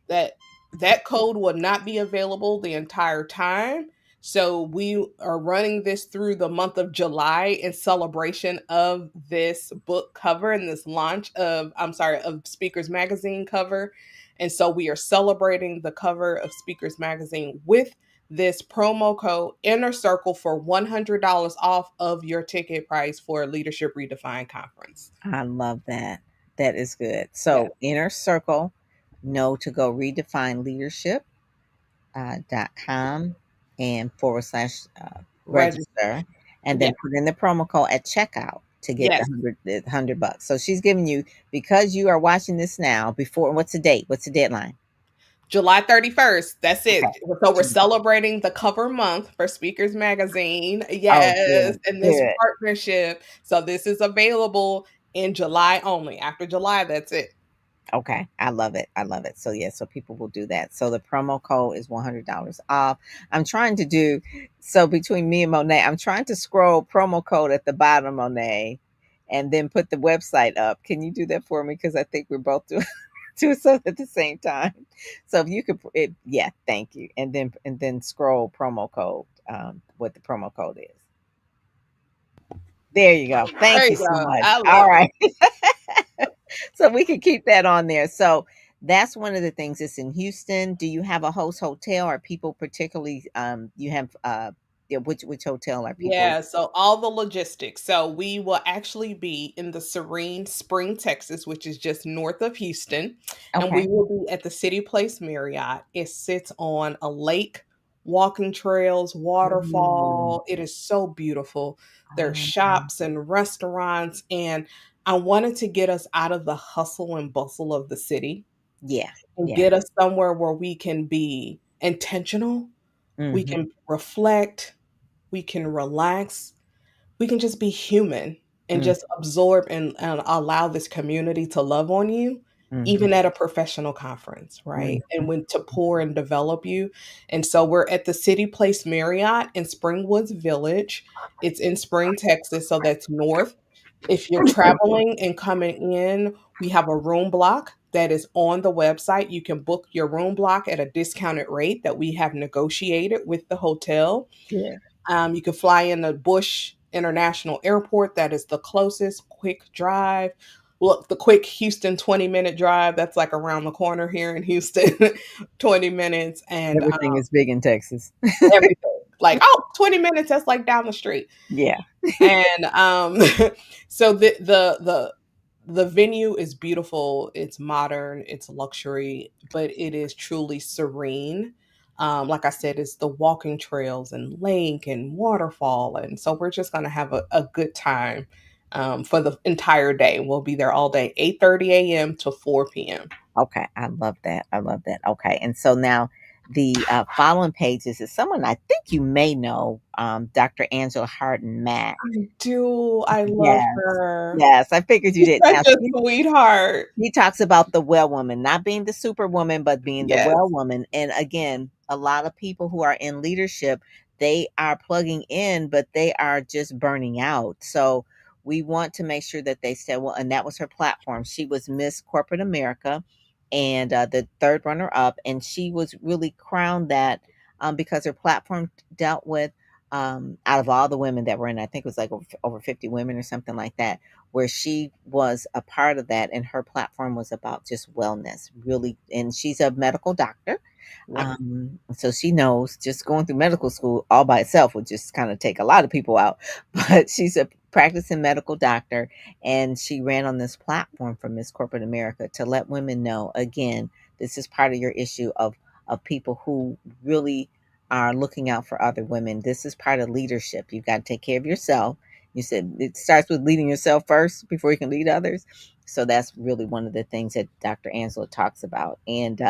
Speaker 3: That that code will not be available the entire time. So we are running this through the month of July in celebration of this book cover and this launch of Speakers Magazine cover. And so we are celebrating the cover of Speakers Magazine with this promo code Inner Circle for $100 off of your ticket price for Leadership Redefined conference.
Speaker 2: I love that. That is good.
Speaker 3: Yeah.
Speaker 2: So inner circle, know to go redefine leadership .com and /
Speaker 3: Register.
Speaker 2: register and
Speaker 3: Yeah.
Speaker 2: then put in the promo code at checkout to get
Speaker 3: Yes,
Speaker 2: the $100. So she's giving you, because you are watching this now before, what's the date? What's the deadline?
Speaker 3: July 31st. That's
Speaker 2: Okay.
Speaker 3: it. So we're celebrating the cover month for Speakers Magazine.
Speaker 2: Oh,
Speaker 3: Yes,
Speaker 2: good,
Speaker 3: and this
Speaker 2: good.
Speaker 3: partnership. So this is available in July only. After July, that's it.
Speaker 2: Okay, I love it. I love it. So yeah, so people will do that. So the promo code is $100 off. I'm trying to do so between me and Monet. I'm trying to scroll promo code at the bottom, Monet, and then put the website up. Can you do that for me? Because I think we're both doing do so at the same time. So if you could, yeah, thank you. And then scroll promo code. What the promo code is. There you go.
Speaker 3: There
Speaker 2: Thank you
Speaker 3: you
Speaker 2: so
Speaker 3: go.
Speaker 2: much.
Speaker 3: I
Speaker 2: All
Speaker 3: love it.
Speaker 2: right. So we can keep that on there. So that's one of the things. It's in Houston. Do you have a host hotel, or people particularly? You have yeah, which hotel are people?
Speaker 3: Yeah, so all the logistics. So we will actually be in the serene Spring, Texas, which is just north of Houston, and we
Speaker 2: Okay.
Speaker 3: will be at the City Place Marriott. It sits on a lake, walking trails,
Speaker 2: Mm.
Speaker 3: waterfall. It is so beautiful. There's
Speaker 2: Um,
Speaker 3: shops and restaurants, and I wanted to get us out of the hustle and bustle of the city
Speaker 2: yeah.
Speaker 3: and
Speaker 2: Yeah.
Speaker 3: get us somewhere where we can be intentional, we
Speaker 2: Hmm.
Speaker 3: can reflect, we can relax, we can just be human and
Speaker 2: Mm,
Speaker 3: just absorb and allow this community to love on you,
Speaker 2: hmm.
Speaker 3: even at a professional conference, right? And
Speaker 2: Hmm.
Speaker 3: when to pour and develop you. And so we're at the City Place Marriott in Springwoods Village. It's in Spring, Texas, so that's north. If you're traveling and coming in, we have a room block that is on the website. You can book your room block at a discounted rate that we have negotiated with the hotel.
Speaker 2: Good.
Speaker 3: You can fly in the Bush International Airport. That is the closest quick drive. Well, the quick Houston 20-minute drive, that's like around the corner here in Houston, 20 minutes and
Speaker 2: Everything is big in Texas.
Speaker 3: everything. Like, oh, 20 minutes, that's like down the street.
Speaker 2: Yeah.
Speaker 3: And so the venue is beautiful, it's modern, it's luxury, but it is truly serene. Like I said, it's the walking trails and lake and waterfall, and so we're just gonna have a good time for the entire day. We'll be there all day, 8:30 a.m. to 4 p.m.
Speaker 2: Okay, I love that. I love that. Okay, and so now the following pages is someone I think you may know, Dr. Angela Harden Mack.
Speaker 3: I do. I love
Speaker 2: Yes,
Speaker 3: her.
Speaker 2: yes, I figured you
Speaker 3: She's
Speaker 2: did.
Speaker 3: such
Speaker 2: Now
Speaker 3: a sweetheart.
Speaker 2: he talks about the well woman, not being the superwoman, but being the
Speaker 3: Yes.
Speaker 2: well woman. And again, a lot of people who are in leadership, they are plugging in, but they are just burning out. So we want to make sure that they stay well. And that was her platform. She was Miss Corporate America and the third runner up. And she was really crowned that because her platform dealt with, out of all the women that were in, I think it was like over 50 women or something like that, where she was a part of that, and her platform was about just wellness, really. And she's a medical doctor,
Speaker 3: Yeah.
Speaker 2: so she knows just going through medical school all by itself would just kind of take a lot of people out. But she's a practicing medical doctor, and she ran on this platform for Miss Corporate America to let women know, again, this is part of your issue of people who really are looking out for other women. This is part of leadership. You've got to take care of yourself. You said it starts with leading yourself first before you can lead others. So that's really one of the things that Dr. Angela talks about. And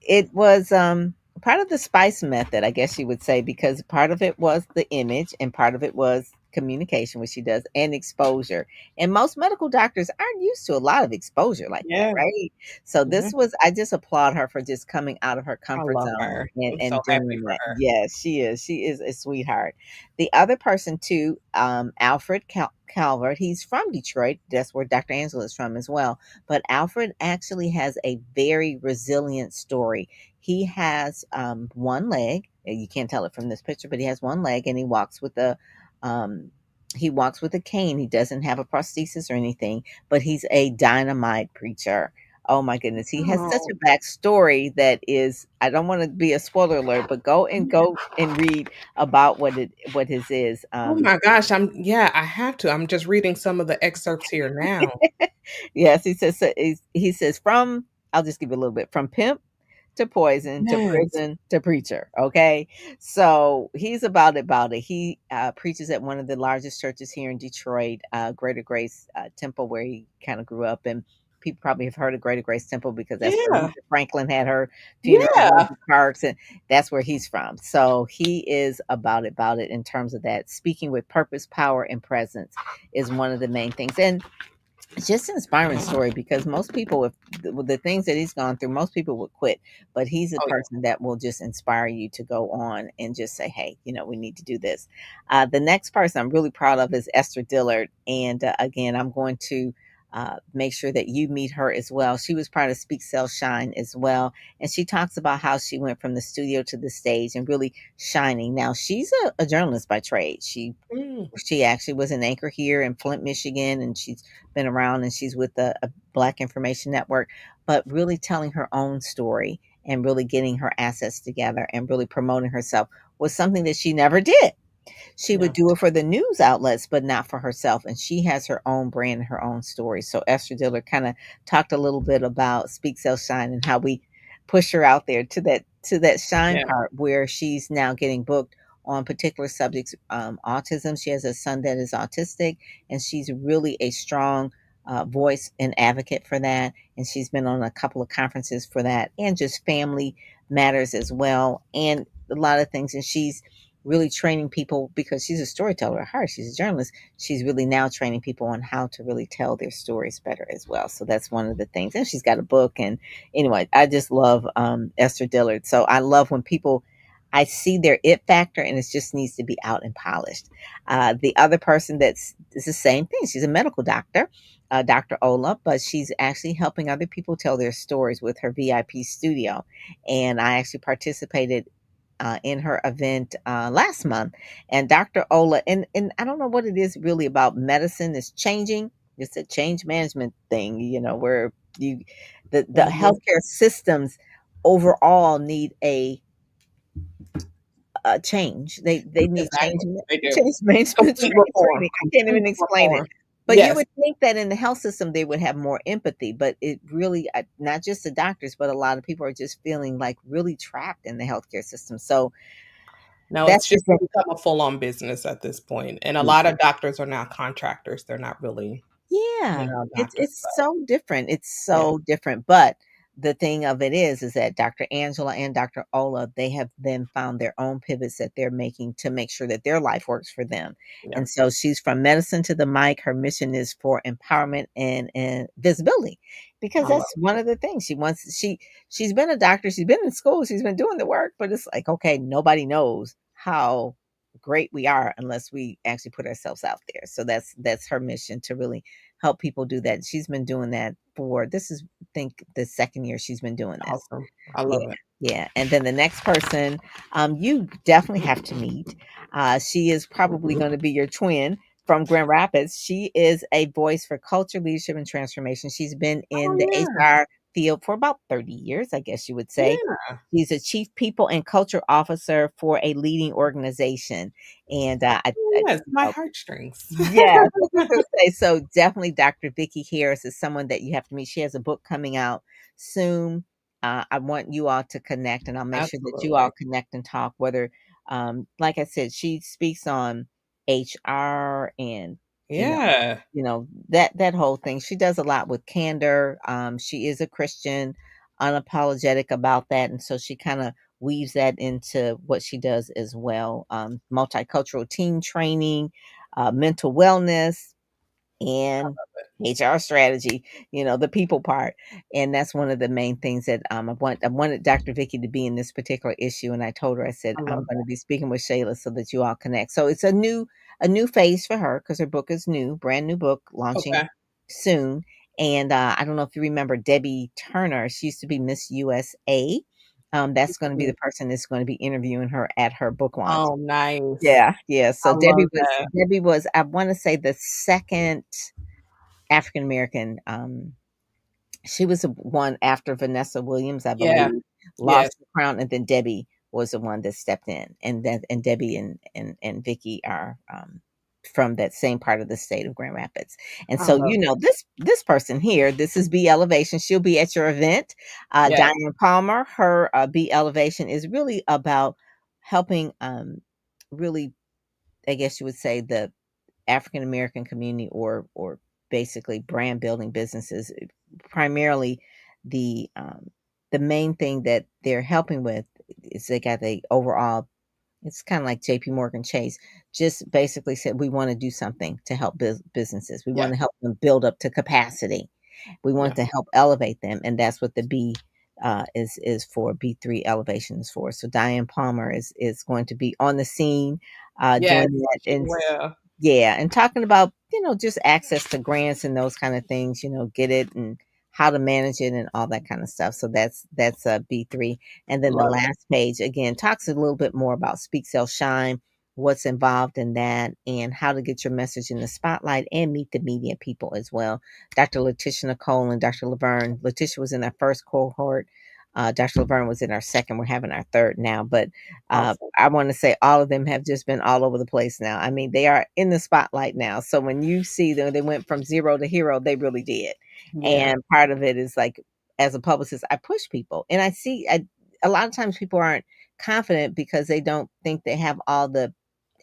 Speaker 2: it was part of the spice method, I guess you would say, because part of it was the image and part of it was communication, which she does, and exposure. And most medical doctors aren't used to a lot of exposure like that,
Speaker 3: Yeah.
Speaker 2: right? So
Speaker 3: Yeah.
Speaker 2: this was, I just applaud her for just coming out of her
Speaker 3: I
Speaker 2: comfort
Speaker 3: love
Speaker 2: zone
Speaker 3: her. I'm so
Speaker 2: and
Speaker 3: happy
Speaker 2: doing
Speaker 3: for
Speaker 2: that.
Speaker 3: her.
Speaker 2: Yes, she is. She is a sweetheart. The other person too, Alfred Calvert, he's from Detroit. That's where Dr. Angela is from as well. But Alfred actually has a very resilient story. He has one leg. You can't tell it from this picture, but he has one leg, and um, he walks with a cane. He doesn't have a prosthesis or anything, but he's a dynamite preacher. Oh my goodness, he has such
Speaker 3: Oh,
Speaker 2: a backstory that is. I don't want to be a spoiler alert, but go and read about what his is.
Speaker 3: oh my gosh, I have to. I'm just reading some of the excerpts here now.
Speaker 2: Yes, he says, from. I'll just give you a little bit, from pimp to poison to
Speaker 3: Yes.
Speaker 2: prison to preacher. Okay. So he's about it. He preaches at one of the largest churches here in Detroit, Greater Grace Temple, where he kind of grew up. And people probably have heard of Greater Grace Temple because that's where
Speaker 3: Yeah.
Speaker 2: Lisa Franklin had her funeral,
Speaker 3: Yeah.
Speaker 2: Rosa Parks, and that's where he's from. So he is about it in terms of that. Speaking with purpose, power, and presence is one of the main things. And it's just an inspiring story because most people with the things that he's gone through, most people would quit, but he's a
Speaker 3: Oh, yeah.
Speaker 2: person that will just inspire you to go on and just say, hey, we need to do this. The next person I'm really proud of is Esther Dillard, and again, I'm going to make sure that you meet her as well. She was part of Speak Sell Shine as well, and she talks about how she went from the studio to the stage and really shining. Now she's a journalist by trade.
Speaker 3: Mm.
Speaker 2: She actually was an anchor here in Flint, Michigan, and she's been around and she's with a Black Information Network, but really telling her own story and really getting her assets together and really promoting herself was something that she never did. She would
Speaker 3: Yeah.
Speaker 2: do it for the news outlets, but not for herself. And she has her own brand, her own story. So Esther Diller kind of talked a little bit about Speak Sell Shine and how we push her out there to that shine
Speaker 3: Yeah.
Speaker 2: part where she's now getting booked on particular subjects. Autism. She has a son that is autistic, and she's really a strong voice and advocate for that. And she's been on a couple of conferences for that, and just family matters as well, and a lot of things. And she's really training people because she's a storyteller at heart. She's a journalist. She's really now training people on how to really tell their stories better as well. So that's one of the things. And she's got a book. And anyway, I just love Esther Dillard. So I love when people, I see their it factor and it just needs to be out and polished. The other person is the same thing. She's a medical doctor, Dr. Ola, but she's actually helping other people tell their stories with her VIP studio. And I actually participated in her event last month. And Dr. Ola, and I don't know what it is really about medicine is changing. It's a change management thing, where you the
Speaker 3: Mhm.
Speaker 2: healthcare systems overall need a change. They need change
Speaker 3: Exactly. They do.
Speaker 2: change management
Speaker 3: Complete reform.
Speaker 2: training. I can't even
Speaker 3: Complete
Speaker 2: explain it.
Speaker 3: reform.
Speaker 2: But you
Speaker 3: Yes.
Speaker 2: would think that in the health system they would have more empathy, but it really not just the doctors, but a lot of people are just feeling like really trapped in the healthcare system. So
Speaker 3: No,
Speaker 2: that's
Speaker 3: it's
Speaker 2: the
Speaker 3: just become a full-on business at this point, and a
Speaker 2: thing.
Speaker 3: lot of doctors are now contractors. They're not really,
Speaker 2: Yeah,
Speaker 3: doctors,
Speaker 2: it's
Speaker 3: so
Speaker 2: so different. It's
Speaker 3: yeah,
Speaker 2: so different. But the thing of it is that Dr. Angela and Dr. Ola, they have then found their own pivots that they're making to make sure that their life works for them.
Speaker 3: yeah.
Speaker 2: And so she's from medicine to the mic. Her mission is for empowerment and visibility, because
Speaker 3: I love
Speaker 2: that's one of the things she wants. She's been a doctor. She's been in school. She's been doing the work. But it's like, okay, nobody knows how great we are unless we actually put ourselves out there. So that's her mission to really help people do that. She's been doing that for this is I think the second year she's been doing this.
Speaker 3: awesome. I
Speaker 2: Yeah.
Speaker 3: love it.
Speaker 2: Yeah. And then the next person, you definitely have to meet. She is probably going to be your twin from Grand Rapids. She is a voice for culture, leadership, and transformation. She's been
Speaker 3: Oh,
Speaker 2: in the
Speaker 3: yeah.
Speaker 2: HR field for about 30 years, I guess you would say.
Speaker 3: Yeah.
Speaker 2: She's a chief people and culture officer for a leading organization. And
Speaker 3: Oh, yes, my heartstrings.
Speaker 2: yeah, I was just gonna say, so definitely Dr. Vicky Harris is someone that you have to meet. She has a book coming out soon. I want you all to connect, and I'll make sure that you all
Speaker 3: Absolutely.
Speaker 2: connect and talk. Whether, like I said, she speaks on HR and you know,
Speaker 3: Yeah.
Speaker 2: that whole thing. She does a lot with candor. She is a Christian, unapologetic about that, and so she kind of weaves that into what she does as well. Multicultural team training, mental wellness, and HR strategy, the people part. And that's one of the main things that I wanted Dr. Vicky to be in this particular issue. And I told her, I said,
Speaker 3: I love
Speaker 2: I'm going to be speaking with Shayla so that you all connect. So it's a new phase for her because her book is new, brand new book
Speaker 3: that.
Speaker 2: launching
Speaker 3: Okay.
Speaker 2: soon. And I don't know if you remember Debbie Turner. She used to be Miss USA. That's going to be
Speaker 3: Mhm.
Speaker 2: the person that's going to be interviewing her at her book launch.
Speaker 3: Oh, nice.
Speaker 2: Yeah, yeah.
Speaker 3: I
Speaker 2: So
Speaker 3: love that.
Speaker 2: Debbie was I want to say the second African American. She was the one after Vanessa Williams, I
Speaker 3: Yeah.
Speaker 2: believe,
Speaker 3: Yes.
Speaker 2: lost the crown, and then Debbie was the one that stepped in, and Debbie and Vicky are from that same part of the state of Grand Rapids. And
Speaker 3: I
Speaker 2: so,
Speaker 3: love it.
Speaker 2: this person here, this is B Elevation. She'll be at your event.
Speaker 3: Yes.
Speaker 2: Diane Palmer, her B Elevation is really about helping, really, I guess you would say, the African American community, or basically brand building businesses. Primarily, the main thing that they're helping with is they got the overall. It's kind of like JP Morgan Chase, just basically said, we want to do something to help businesses. We want
Speaker 3: Yeah.
Speaker 2: to help them build up to capacity. We want
Speaker 3: Yeah.
Speaker 2: to help elevate them, and that's what the B is for. B3 Elevation is for. So Diane Palmer is going to be on the scene,
Speaker 3: Yes,
Speaker 2: doing that,
Speaker 3: she
Speaker 2: and
Speaker 3: will.
Speaker 2: yeah, and talking about, just access to grants and those kind of things. Get it, and how to manage it and all that kind of stuff. So that's B3. And then the
Speaker 3: Love it.
Speaker 2: last page again talks a little bit more about Speak Sell Shine, what's involved in that, and how to get your message in the spotlight and meet the media people as well. Dr. Letitia Nicole and Dr. Laverne. Letitia was in our first cohort. Dr. Laverne was in our second. We're having our third now, but
Speaker 3: Awesome.
Speaker 2: I want to say all of them have just been all over the place now. I mean, they are in the spotlight now. So when you see them, they went from zero to hero. They really did.
Speaker 3: Yeah.
Speaker 2: And part of it is like, as a publicist, I push people, and a lot of times people aren't confident because they don't think they have all the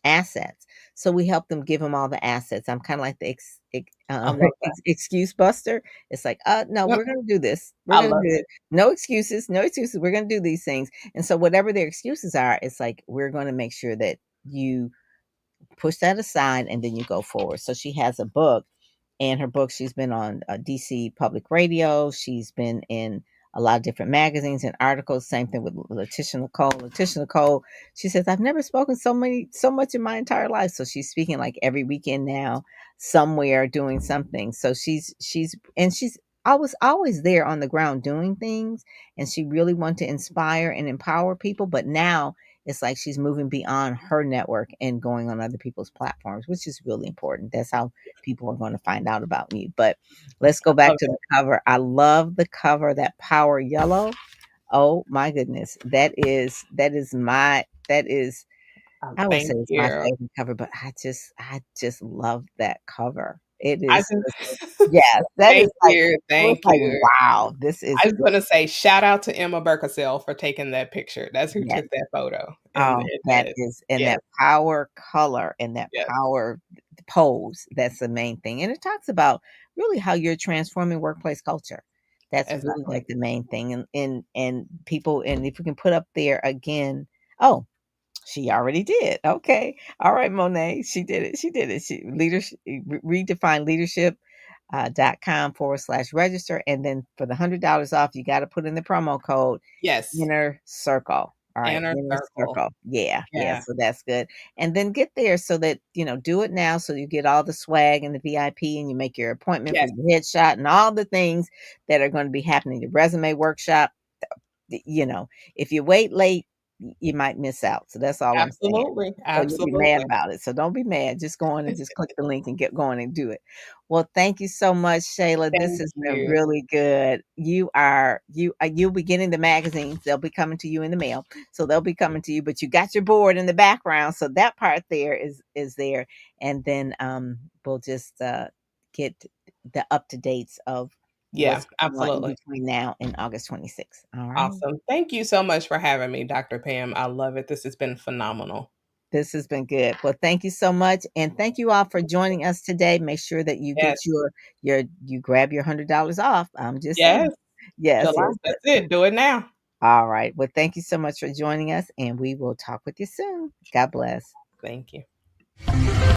Speaker 2: assets. So we help them, give them all the assets. I'm kind of like the
Speaker 3: I love that.
Speaker 2: excuse buster. It's like, no,
Speaker 3: Yep.
Speaker 2: we're going to do this. We're
Speaker 3: I
Speaker 2: going to
Speaker 3: love
Speaker 2: do it.
Speaker 3: it.
Speaker 2: No excuses, no excuses. We're going to do these things. And so whatever their excuses are, it's like, we're going to make sure that you push that aside and then you go forward. So she has a book, and her book, she's been on DC public radio. She's been in a lot of different magazines and articles. Same thing with Letitia Nicole. Letitia Nicole, she says, I've never spoken so much in my entire life. So she's speaking like every weekend now, somewhere doing something. So she's always there on the ground doing things. And she really wants to inspire and empower people. But now it's like she's moving beyond her network and going on other people's platforms, which is really important. That's how people are going to find out about you. But let's go
Speaker 3: Love
Speaker 2: back to the
Speaker 3: it.
Speaker 2: cover. I love the cover, that power yellow. Oh my goodness. That is I would say
Speaker 3: Thank
Speaker 2: it's my
Speaker 3: you.
Speaker 2: favorite cover, but I just love that cover. It
Speaker 3: I
Speaker 2: is just,
Speaker 3: just
Speaker 2: yes, that is
Speaker 3: thank
Speaker 2: like,
Speaker 3: you.
Speaker 2: I was
Speaker 3: Thank
Speaker 2: like,
Speaker 3: you.
Speaker 2: wow, this is
Speaker 3: I was gonna say shout out to Emma Berkesel for taking that picture. That's who
Speaker 2: yes.
Speaker 3: took that photo. And
Speaker 2: Oh, that is, and
Speaker 3: yes,
Speaker 2: that power color and that
Speaker 3: yes,
Speaker 2: power pose, that's the main thing. And it talks about really how you're transforming workplace culture. That's really
Speaker 3: exactly.
Speaker 2: like the main thing. And people, and if we can put up there again, oh, she already did. Okay. All right, Monet. She did it. She did it. She leadership redefine leadership .com/register. And then for the $100 off, you got to put in the promo code
Speaker 3: Yes.
Speaker 2: Inner Circle. All right,
Speaker 3: Inner
Speaker 2: Inner
Speaker 3: circle.
Speaker 2: Circle. Yeah, yeah.
Speaker 3: Yeah.
Speaker 2: So that's good. And then get there so that, do it now so you get all the swag and the VIP, and you make your appointment for
Speaker 3: Yes,
Speaker 2: your headshot and all the things that are going to be happening. The resume workshop, if you wait late, you might miss out. So that's all I'm saying.
Speaker 3: absolutely.
Speaker 2: So you'll be mad
Speaker 3: Absolutely.
Speaker 2: about it. So don't be mad. Just go on and just click the link and get going and do it. Well, thank you so much, Shayla. This
Speaker 3: Thank
Speaker 2: has been
Speaker 3: you.
Speaker 2: really good. You'll be getting the magazines. They'll be coming to you in the mail. So they'll be coming to you, but you got your board in the background. So that part there is there. And then we'll just get the up to dates of
Speaker 3: Yeah,
Speaker 2: what's going on in
Speaker 3: absolutely.
Speaker 2: between now and August 26th. All right.
Speaker 3: Awesome. Thank you so much for having me, Dr. Pam. I love it. This has been phenomenal.
Speaker 2: This has been good. Well, thank you so much. And thank you all for joining us today. Make sure that you get
Speaker 3: Yes.
Speaker 2: you grab your $100 off. I'm just
Speaker 3: Yes.
Speaker 2: saying. Yes,
Speaker 3: July.
Speaker 2: yes.
Speaker 3: That's it. Do it now.
Speaker 2: All right. Well, thank you so much for joining us, and we will talk with you soon. God bless.
Speaker 3: Thank you.